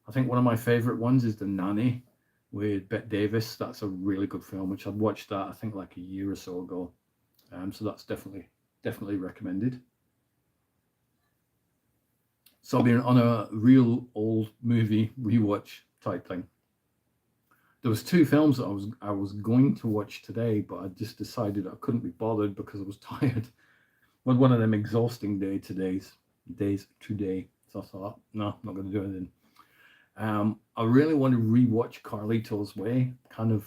I think one of my favorite ones is The Nanny with Bette Davis. That's a really good film, which I'd watched that I think like a year or so ago. So that's definitely recommended. So I've been on a real old movie rewatch type thing. There was 2 films that I was going to watch today, but I just decided I couldn't be bothered because I was tired. Well, one of them exhausting days today. So I thought, no, I'm not going to do anything. I really want to rewatch Carlito's Way. I'm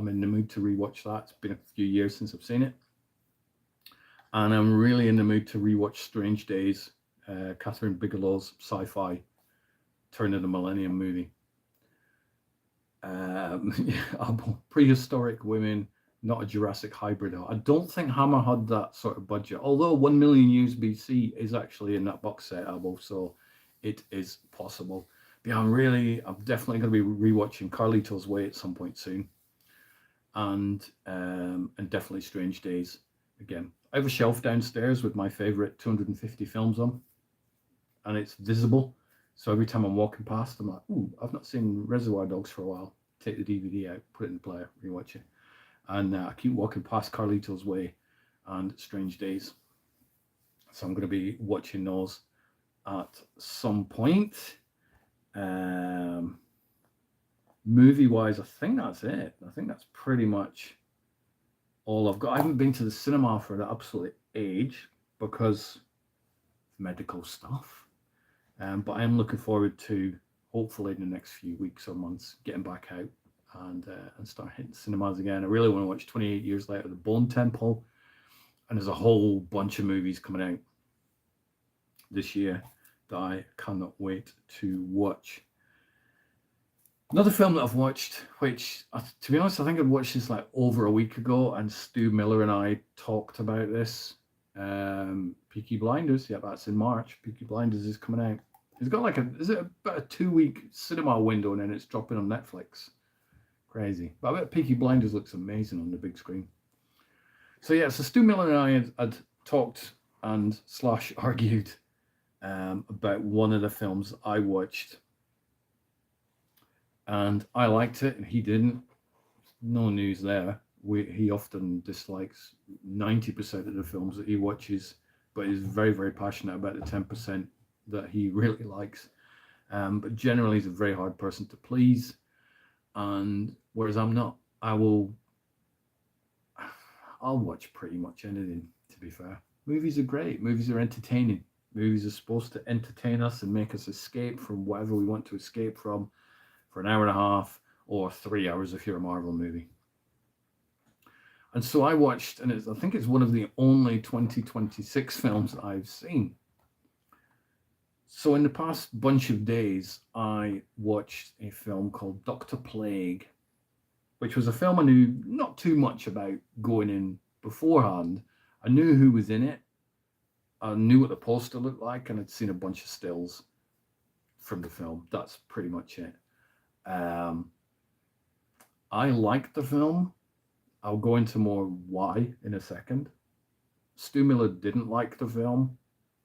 in the mood to rewatch that. It's been a few years since I've seen it. And I'm really in the mood to rewatch Strange Days, Catherine Bigelow's sci-fi turn of the millennium movie. Prehistoric Women, not a Jurassic hybrid. I don't think Hammer had that sort of budget, although 1 million years BC is actually in that box set album, so it is possible. But yeah, I'm definitely going to be rewatching Carlito's Way at some point soon, and definitely Strange Days again. I have a shelf downstairs with my favorite 250 films on, and it's visible. So every time I'm walking past, I'm like, ooh, I've not seen Reservoir Dogs for a while. Take the DVD out, put it in the player, rewatch it. And I keep walking past Carlito's Way and Strange Days. So I'm going to be watching those at some point. Movie wise, I think that's it. I think that's pretty much all I've got. I haven't been to the cinema for an absolute age because medical stuff. But I am looking forward to, hopefully in the next few weeks or months, getting back out and start hitting cinemas again. I really want to watch 28 Years Later, The Bone Temple, and there's a whole bunch of movies coming out this year that I cannot wait to watch. Another film that I've watched, which, to be honest, I think I'd watched this like over a week ago, and Stu Miller and I talked about this. Peaky Blinders, yeah, that's in March. Peaky Blinders is coming out. It's got like is it about a 2-week cinema window, and then it's dropping on Netflix. Crazy. But I bet Peaky Blinders looks amazing on the big screen. So yeah, so Stu Miller and I had talked and / argued about one of the films I watched. And I liked it, and he didn't. No news there. He often dislikes 90% of the films that he watches, but is very, very passionate about the 10% that he really likes. But generally, he's a very hard person to please. And whereas I'm not, I'll watch pretty much anything, to be fair. Movies are great. Movies are entertaining. Movies are supposed to entertain us and make us escape from whatever we want to escape from for an hour and a half or 3 hours if you're a Marvel movie. And so I watched, and I think it's one of the only 2026 films that I've seen. So in the past bunch of days, I watched a film called Dr. Plague, which was a film I knew not too much about going in beforehand. I knew who was in it. I knew what the poster looked like, and I'd seen a bunch of stills from the film. That's pretty much it. I liked the film. I'll go into more why in a second. Stu Miller didn't like the film.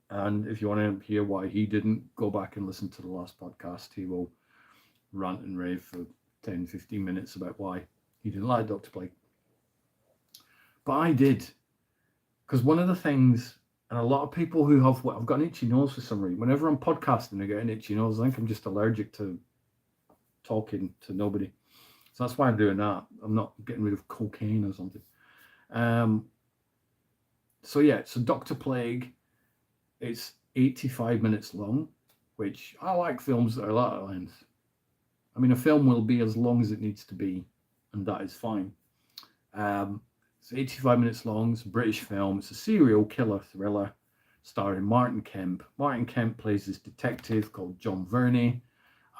And if you want to hear why he didn't, go back and listen to the last podcast. He will rant and rave for 10, 15 minutes about why he didn't like Dr. Plague. But I did. Because one of the things, and a lot of people who have, I've got an itchy nose for some reason. Whenever I'm podcasting, I get an itchy nose. I think I'm just allergic to talking to nobody. So that's why I'm doing that. I'm not getting rid of cocaine or something. So Dr. Plague, it's 85 minutes long, which I like films that are that length. I mean, a film will be as long as it needs to be, and that is fine. It's 85 minutes long. It's a British film. It's a serial killer thriller starring Martin Kemp. Martin Kemp plays this detective called John Verney,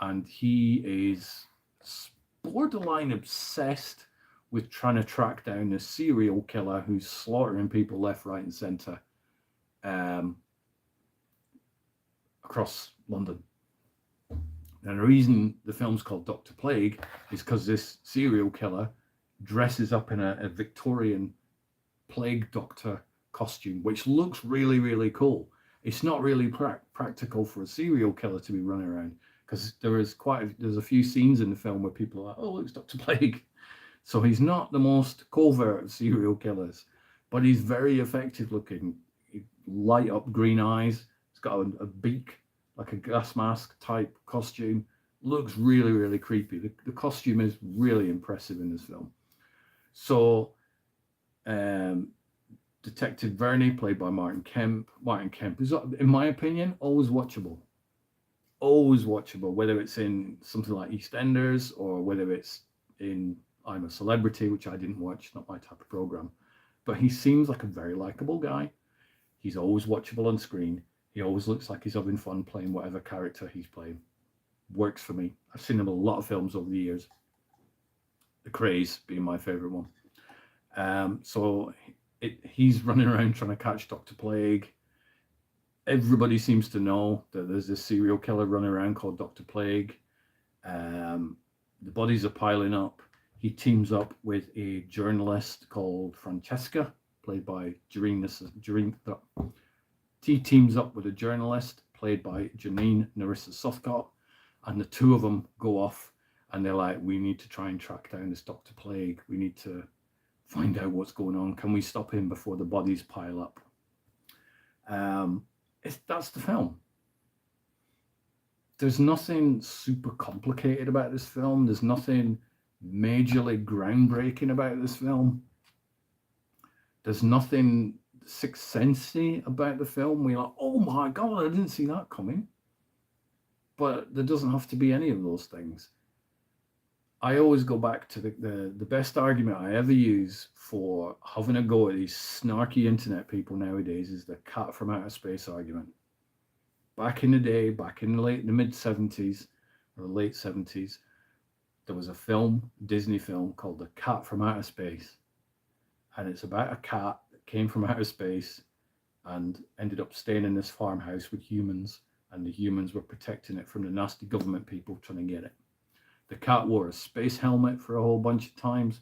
and he is borderline obsessed with trying to track down a serial killer who's slaughtering people left, right, and centre across London. And the reason the film's called Dr. Plague is because this serial killer dresses up in a Victorian plague doctor costume, which looks really, really cool. It's not really practical for a serial killer to be running around, because there's a few scenes in the film where people are like, oh, look, it's Dr. Plague. So he's not the most covert of serial killers, but he's very effective looking. Light up green eyes. He's got a beak, like a gas mask type costume. Looks really, really creepy. The costume is really impressive in this film. So, Detective Verney, played by Martin Kemp. Martin Kemp is, in my opinion, always watchable. Always watchable, whether it's in something like EastEnders or whether it's in I'm a Celebrity, which I didn't watch, not my type of program. But he seems like a very likable guy. He's always watchable on screen. He always looks like he's having fun playing whatever character he's playing. Works for me. I've seen him in a lot of films over the years. The Craze being my favorite one. He's running around trying to catch Dr. Plague. Everybody seems to know that there's this serial killer running around called Dr. Plague. The bodies are piling up. He teams up with a journalist called Francesca, played by He teams up with a journalist played by Janine Narissa Southcott, and the two of them go off and they're like, we need to try and track down this Dr. Plague. We need to find out what's going on. Can we stop him before the bodies pile up? That's the film. There's nothing super complicated about this film. There's nothing majorly groundbreaking about this film. There's nothing Sixth Sensey about the film. We're like, oh my god, I didn't see that coming. But there doesn't have to be any of those things. I always go back to the best argument I ever use for having a go at these snarky internet people nowadays is the cat from outer space argument. Back in the day, back in the mid 70s or late 70s, there was a film, Disney film called The Cat from Outer Space. And it's about a cat that came from outer space and ended up staying in this farmhouse with humans, and the humans were protecting it from the nasty government people trying to get it. The cat wore a space helmet for a whole bunch of times.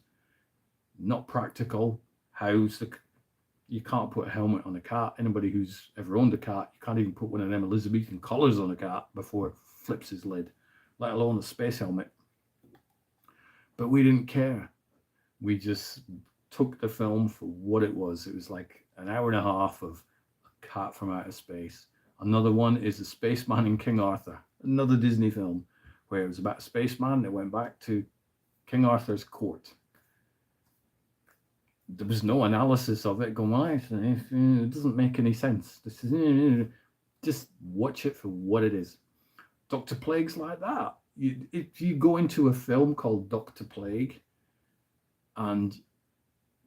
Not practical. You can't put a helmet on a cat. Anybody who's ever owned a cat, you can't even put one of them Elizabethan collars on a cat before it flips his lid, let alone a space helmet. But we didn't care. We just took the film for what it was. It was like an hour and a half of a cat from outer space. Another one is The Spaceman in King Arthur, another Disney film where it was about a spaceman that went back to King Arthur's court. There was no analysis of it going, why? It doesn't make any sense. This is just watch it for what it is. Dr. Plague's like that. If you go into a film called Dr. Plague and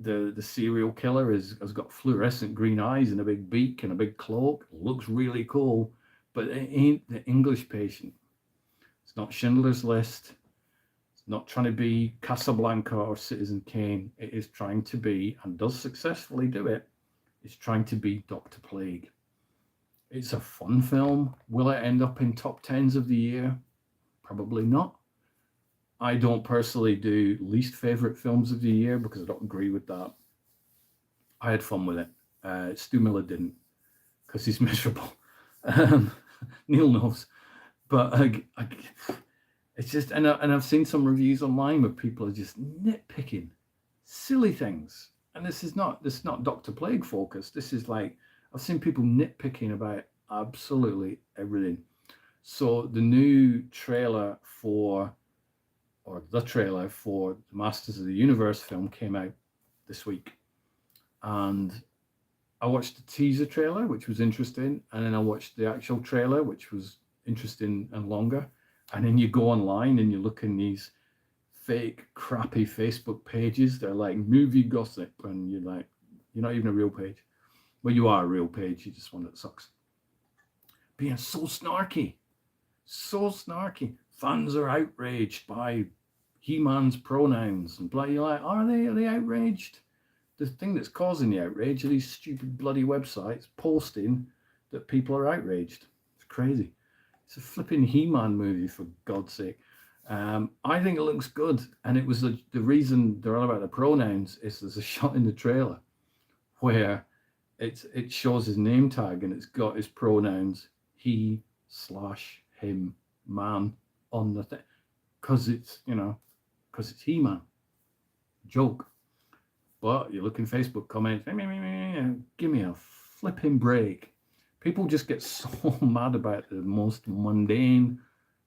the serial killer has got fluorescent green eyes and a big beak and a big cloak, looks really cool, but it ain't The English Patient. It's not Schindler's List. It's not trying to be Casablanca or Citizen Kane. It is trying to be, and does successfully do it, it's trying to be Dr. Plague. It's a fun film. Will it end up in top 10s of the year? Probably not. I don't personally do least favorite films of the year because I don't agree with that. I had fun with it. Stu Miller didn't because he's miserable. Neil knows. But it's just, and I've seen some reviews online where people are just nitpicking silly things. And this is not Dr. Plague focused. This is like, I've seen people nitpicking about absolutely everything. So the new trailer for the Masters of the Universe film came out this week. And I watched the teaser trailer, which was interesting. And then I watched the actual trailer, which was interesting and longer. And then you go online and you look in these fake, crappy Facebook pages. They're like movie gossip. And you're like, you're not even a real page. Well, you are a real page. You're just one that sucks. Being so snarky. So snarky. Fans are outraged by He-Man's pronouns. And blah, you're like, are they outraged? The thing that's causing the outrage are these stupid bloody websites posting that people are outraged. It's crazy. It's a flipping He-Man movie, for God's sake. I think it looks good. And it was the reason they're on about the pronouns is there's a shot in the trailer where it shows his name tag and it's got his pronouns he/him man on the thing. Because it's He-Man. Joke. But you look in Facebook comments, give me a flipping break. People just get so mad about the most mundane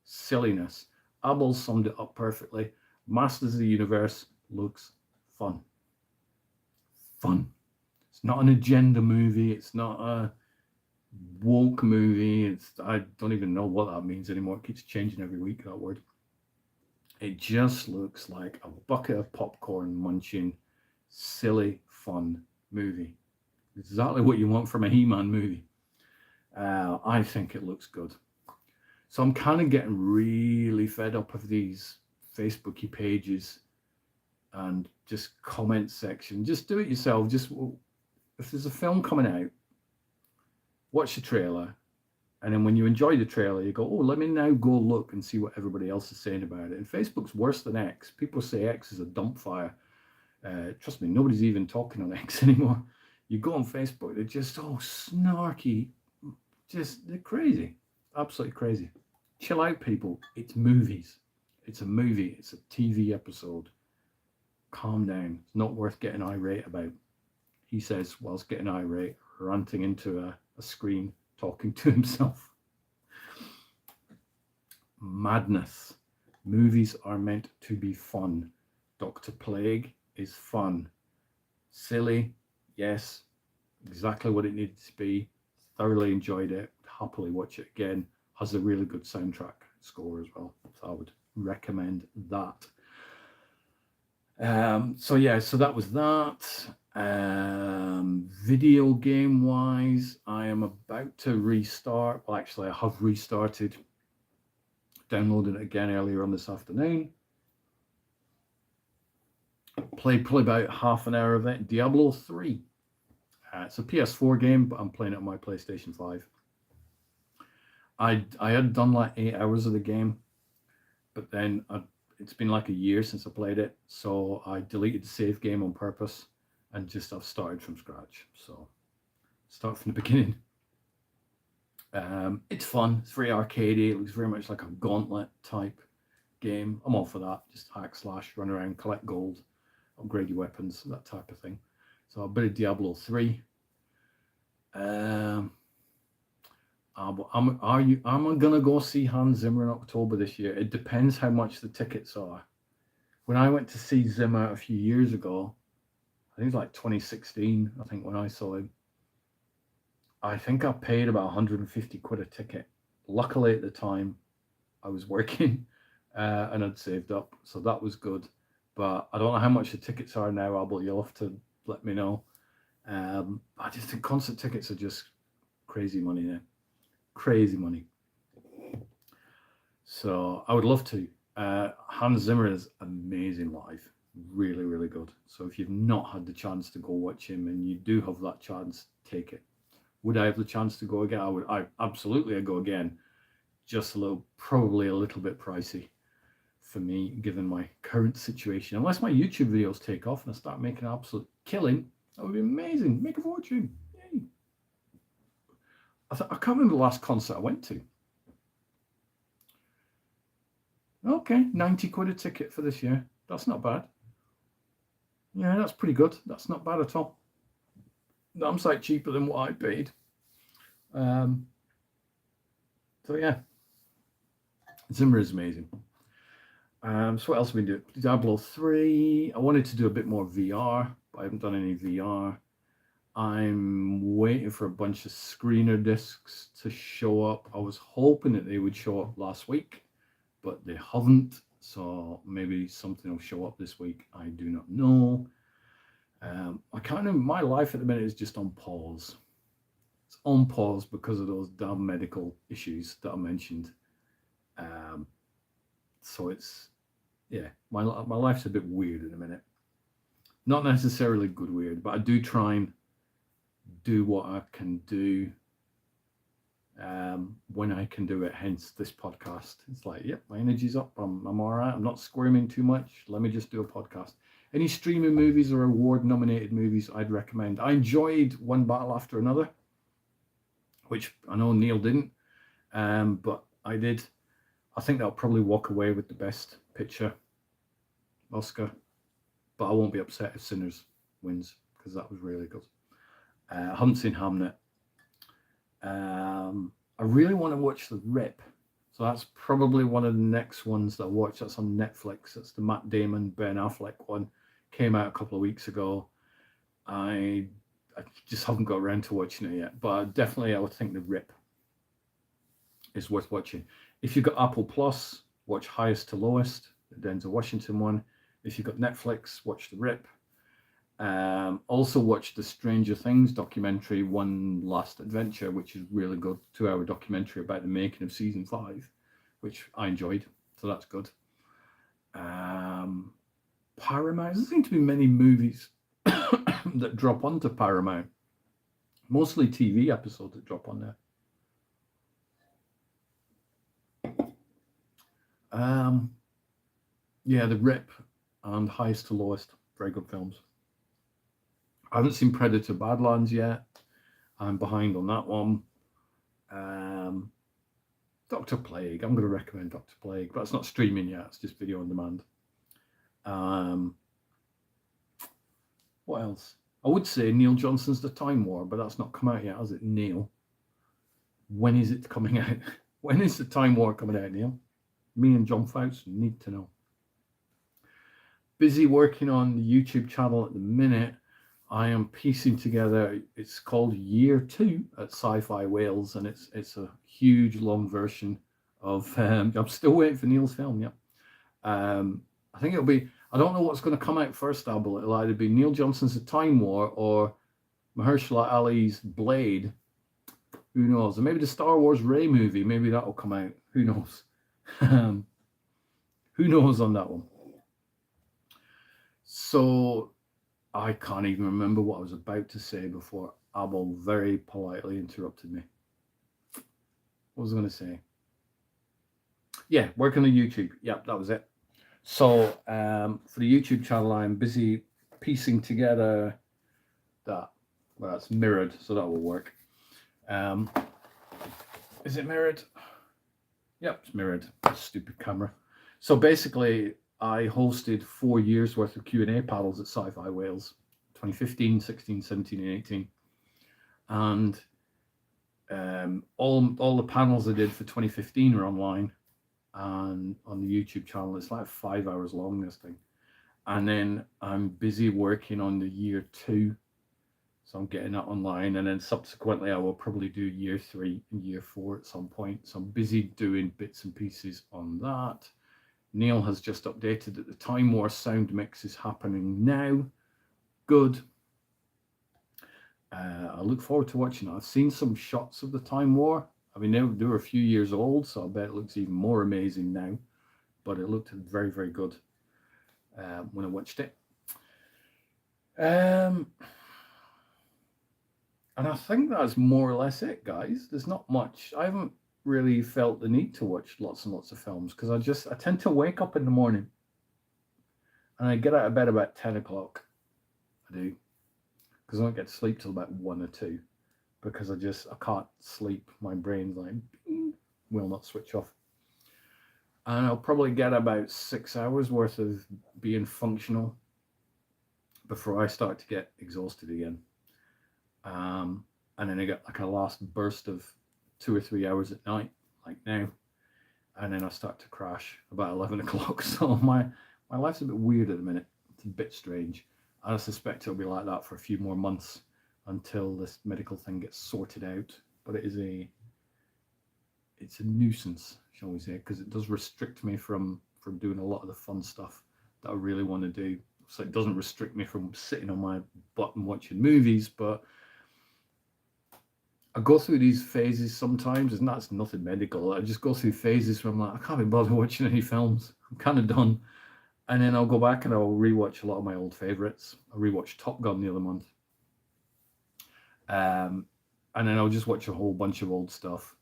silliness. Abel summed it up perfectly. Masters of the Universe looks fun. Fun. It's not an agenda movie. It's not a woke movie. I don't even know what that means anymore. It keeps changing every week, that word. It just looks like a bucket of popcorn munching, silly, fun movie. Exactly what you want from a He-Man movie. I think it looks good. So I'm kind of getting really fed up of these Facebooky pages and just comment section. Just do it yourself. Just if there's a film coming out, watch the trailer. And then when you enjoy the trailer, you go, oh, let me now go look and see what everybody else is saying about it. And Facebook's worse than X. People say X is a dump fire. Trust me, nobody's even talking on X anymore. You go on Facebook, they're just so snarky. They're crazy. Absolutely crazy. Chill out, people. It's movies. It's a movie. It's a TV episode. Calm down. It's not worth getting irate about. He says, whilst getting irate, ranting into a screen talking to himself. Madness. Movies are meant to be fun. Dr. Plague is fun. Silly, yes, exactly what it needed to be. Thoroughly enjoyed it. Happily watch it again. Has a really good soundtrack score as well. So I would recommend that. So that was that. Video game wise, I am about to restart. Well, actually, I have restarted. Downloaded it again earlier on this afternoon. Played probably about half an hour of it. Diablo 3. It's a PS4 game, but I'm playing it on my PlayStation 5. I had done like 8 hours of the game, but then it's been like a year since I played it, so I deleted the save game on purpose and I've started from scratch. So start from the beginning. It's fun. It's very arcadey. It looks very much like a Gauntlet type game. I'm all for that. Just hack slash, run around, collect gold, upgrade your weapons, that type of thing. So a bit of Diablo 3. Am I gonna go see Hans Zimmer in October this year? It depends how much the tickets are. When I went to see Zimmer a few years ago, I think it was like 2016, I think, when I saw him, I think I paid about 150 quid a ticket. Luckily at the time I was working and I'd saved up, so that was good. But I don't know how much the tickets are now, Abel. You'll have to let me know. I just think concert tickets are just crazy money now. Crazy money. So I would love to. Hans Zimmer is amazing live. Really, really good. So if you've not had the chance to go watch him and you do have that chance, take it. Would I have the chance to go again? I'd go again. Just probably a little bit pricey for me, given my current situation. Unless my YouTube videos take off and I start making an absolute killing, that would be amazing. Make a fortune. Yay. I can't remember the last concert I went to. Okay, 90 quid a ticket for this year. That's not bad. Yeah, that's pretty good. That's not bad at all. That's like cheaper than what I paid. So yeah, Zimmer is amazing. So what else have we been doing? Diablo 3. I wanted to do a bit more VR, but I haven't done any VR. I'm waiting for a bunch of screener discs to show up. I was hoping that they would show up last week, but they haven't. So maybe something will show up this week. I do not know. My life at the minute is just on pause. It's on pause because of those damn medical issues that I mentioned. So it's, yeah, my life's a bit weird at the minute. Not necessarily good weird, but I do try and do what I can do when I can do it, hence this podcast. It's like, yep, my energy's up, I'm all right, I'm not squirming too much, let me just do a podcast. Any streaming movies or award nominated movies I'd recommend? I enjoyed One Battle After Another, which I know Neil didn't, but I did. I think that'll probably walk away with the best picture Oscar, but I won't be upset if Sinners wins, because that was really good. I haven't seen Hamnet. I really want to watch The Rip, so that's probably one of the next ones that I watch. That's on Netflix. That's the Matt Damon, Ben Affleck one. Came out a couple of weeks ago. I just haven't got around to watching it yet, but definitely I would think The Rip is worth watching. If you've got Apple Plus, watch Highest to Lowest, the Denzel Washington one. If you've got Netflix, watch The Rip. Also watch the Stranger Things documentary, One Last Adventure, which is really good. 2-hour documentary about the making of season 5, which I enjoyed, so that's good. Paramount, there seem to be many movies that drop onto Paramount, mostly TV episodes that drop on there. Yeah, The Rip and Highest to Lowest, very good films. I haven't seen Predator Badlands yet. I'm behind on that one. Dr. Plague, I'm going to recommend Dr. Plague, but it's not streaming yet, it's just video on demand. What else? I would say Neil Johnson's The Time War, but that's not come out yet, has it, Neil? When is it coming out? When is the Time War coming out, Neil? Me and John Fouts need to know. Busy working on the YouTube channel at the minute. I am piecing together. It's called Year 2 at Sci-Fi Wales, and it's a huge long version of. I'm still waiting for Neil's film. Yeah, I think it'll be. I don't know what's going to come out first, Abel. It'll either be Neil Johnson's The Time War or Mahershala Ali's Blade. Who knows? And maybe the Star Wars Rey movie. Maybe that'll come out. Who knows? Who knows on that one? So I can't even remember what I was about to say before Abel very politely interrupted me. What was I going to say? Yeah, working on YouTube. Yep, that was it. So for the YouTube channel, I'm busy piecing together that. Well, it's mirrored, so that will work. Is it mirrored? Yep, it's mirrored. Stupid camera. So basically, I hosted 4 years worth of Q&A panels at Sci-Fi Wales, 2015, 16, 17, and 18. And all the panels I did for 2015 are online and on the YouTube channel. It's like 5 hours long, this thing. And then I'm busy working on the Year 2. So I'm getting that online, and then subsequently I will probably do Year 3 and Year 4 at some point. So I'm busy doing bits and pieces on that. Neil has just updated that the Time War sound mix is happening now. Good. I look forward to watching it. I've seen some shots of the Time War. I mean, they were a few years old, so I bet it looks even more amazing now. But it looked very, very good when I watched it. And I think that's more or less it, guys. There's not much. I haven't really felt the need to watch lots and lots of films because I tend to wake up in the morning and I get out of bed about 10 o'clock. I do. Because I don't get to sleep till about 1 or 2 because I can't sleep. My brain's like, will not switch off. And I'll probably get about 6 hours worth of being functional before I start to get exhausted again. And then I get like a last burst of 2 or 3 hours at night, like now. And then I start to crash about 11 o'clock. So my life's a bit weird at the minute. It's a bit strange. And I suspect it'll be like that for a few more months until this medical thing gets sorted out. But it's a nuisance, shall we say, because it does restrict me from doing a lot of the fun stuff that I really want to do. So it doesn't restrict me from sitting on my butt and watching movies, but I go through these phases sometimes, and that's nothing medical. I just go through phases where I'm like, I can't be bothered watching any films. I'm kind of done. And then I'll go back and I'll rewatch a lot of my old favorites. I rewatched Top Gun the other month. And then I'll just watch a whole bunch of old stuff.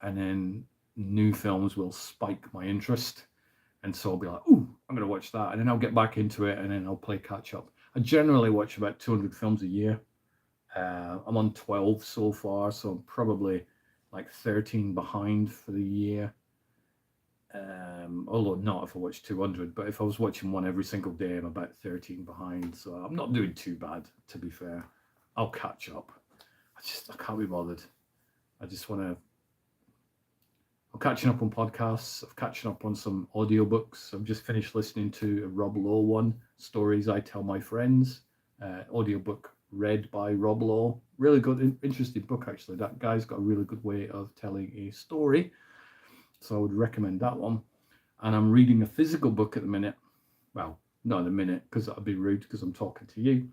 And then new films will spike my interest. And so I'll be like, ooh, I'm going to watch that. And then I'll get back into it and then I'll play catch up. I generally watch about 200 films a year. I'm on 12 so far, so I'm probably like 13 behind for the year. Although not if I watch 200, but if I was watching one every single day, I'm about 13 behind. So I'm not doing too bad, to be fair. I'll catch up. I can't be bothered. I'm catching up on podcasts. I'm catching up on some audiobooks. I've just finished listening to a Rob Lowe one, Stories I Tell My Friends, audiobook read by Rob Lowe. Really good, interesting book, actually. That guy's got a really good way of telling a story. So I would recommend that one. And I'm reading a physical book at the minute. Well, not in a minute, because that would be rude, because I'm talking to you.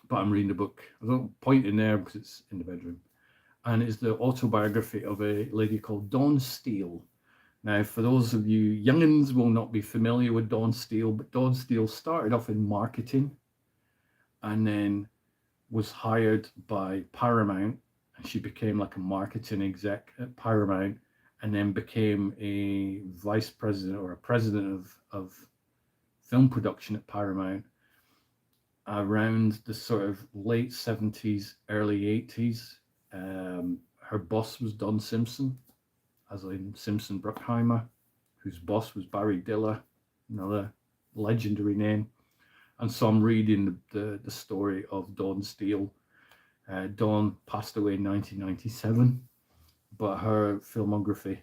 But I'm reading a book. I don't point in there because it's in the bedroom. And it's the autobiography of a lady called Dawn Steele. Now, for those of you youngins will not be familiar with Dawn Steele, but Dawn Steele started off in marketing and then was hired by Paramount, and she became like a marketing exec at Paramount, and then became a vice president or a president of film production at Paramount around the sort of late 70s, early 80s. Her boss was Don Simpson, as in Simpson Bruckheimer, whose boss was Barry Diller, another legendary name. And so I'm reading the story of Dawn Steele. Dawn passed away in 1997. but her filmography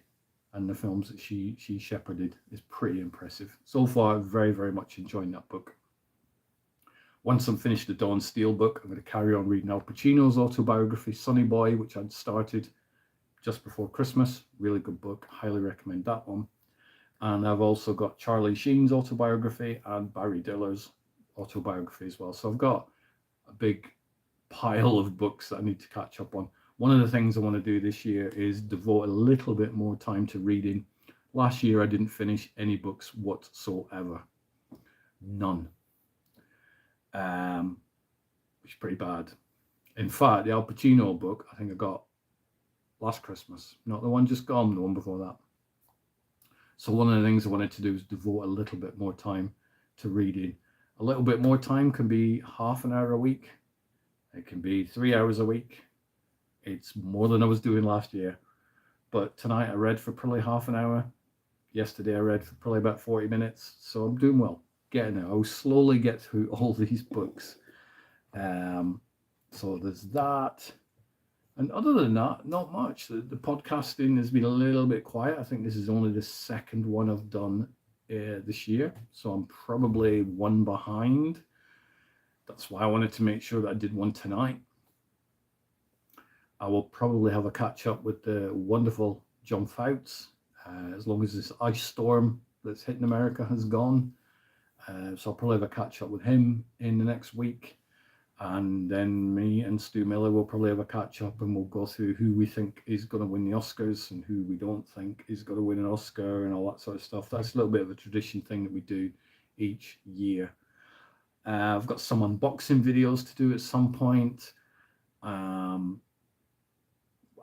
and the films that she shepherded is pretty impressive. So far, very, very much enjoying that book. Once I'm finished the Dawn Steele book, I'm going to carry on reading Al Pacino's autobiography, Sonny Boy, which I'd started just before Christmas. Really good book. Highly recommend that one. And I've also got Charlie Sheen's autobiography and Barry Diller's autobiography as well. So I've got a big pile of books that I need to catch up on. One of the things I want to do this year is devote a little bit more time to reading. Last year, I didn't finish any books whatsoever. None. Which is pretty bad. In fact, the Al Pacino book, I think I got last Christmas. Not the one just gone, the one before that. So one of the things I wanted to do is devote a little bit more time to reading. A little bit more time can be half an hour a week. It can be 3 hours a week. It's more than I was doing last year. But tonight I read for probably half an hour. Yesterday I read for probably about 40 minutes. So I'm doing well. Getting it. I'll slowly get through all these books. So there's that. And other than that, not much. The podcasting has been a little bit quiet. I think this is only the second one I've done this year. So I'm probably one behind. That's why I wanted to make sure that I did one tonight. I will probably have a catch up with the wonderful John Fouts as long as this ice storm that's hitting America has gone. So I'll probably have a catch up with him in the next week. And then me and Stu Miller will probably have a catch up and we'll go through who we think is going to win the Oscars and who we don't think is going to win an Oscar and all that sort of stuff. That's a little bit of a tradition thing that we do each year. I've got some unboxing videos to do at some point.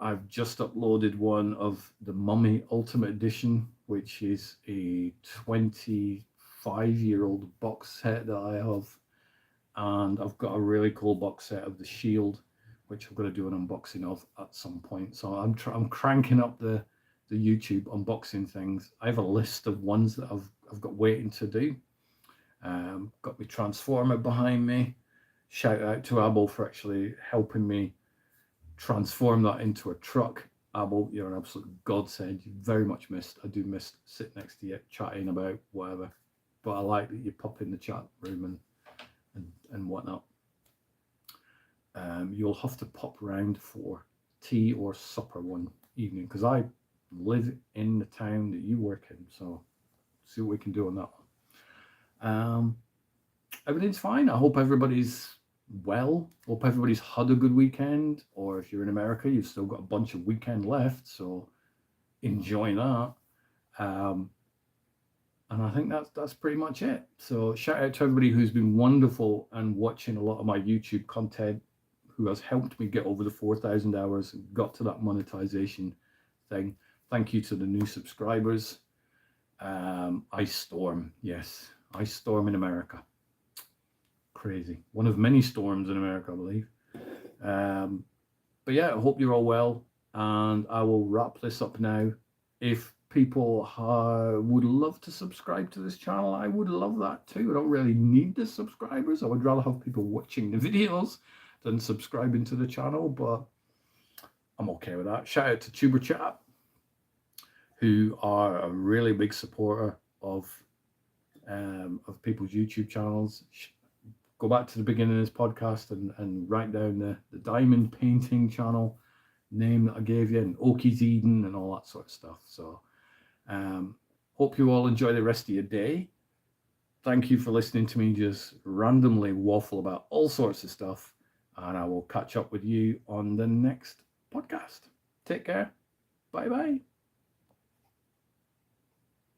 I've just uploaded one of the Mummy Ultimate Edition, which is a 25-year-old box set that I have. And I've got a really cool box set of The Shield, which I'm going to do an unboxing of at some point. So I'm cranking up the YouTube unboxing things. I have a list of ones that I've got waiting to do. Got my Transformer behind me. Shout out to Abel for actually helping me transform that into a truck. Abel, you're an absolute godsend. You very much missed. I do miss sitting next to you, chatting about whatever. But I like that you pop in the chat room and whatnot. You'll have to pop round for tea or supper one evening because I live in the town that you work in. So see what we can do on that one. Everything's fine. I hope everybody's well. Hope everybody's had a good weekend. Or if you're in America, you've still got a bunch of weekend left. So enjoy that. And I think that's pretty much it. So shout out to everybody who's been wonderful and watching a lot of my YouTube content, who has helped me get over the 4,000 hours and got to that monetization thing. Thank you to the new subscribers. Ice Storm, yes, Ice Storm in America. Crazy. One of many storms in America, I believe. But yeah, I hope you're all well. And I will wrap this up now. If people would love to subscribe to this channel, I would love that too. I don't really need the subscribers. I would rather have people watching the videos than subscribing to the channel, but I'm okay with that. Shout out to Superchat, who are a really big supporter of people's YouTube channels. Go back to the beginning of this podcast and write down the diamond painting channel name that I gave you, and Oki's Eden and all that sort of stuff. So hope you all enjoy the rest of your day. Thank you for listening to me just randomly waffle about all sorts of stuff, and I will catch up with you on the next podcast. Take care. Bye bye.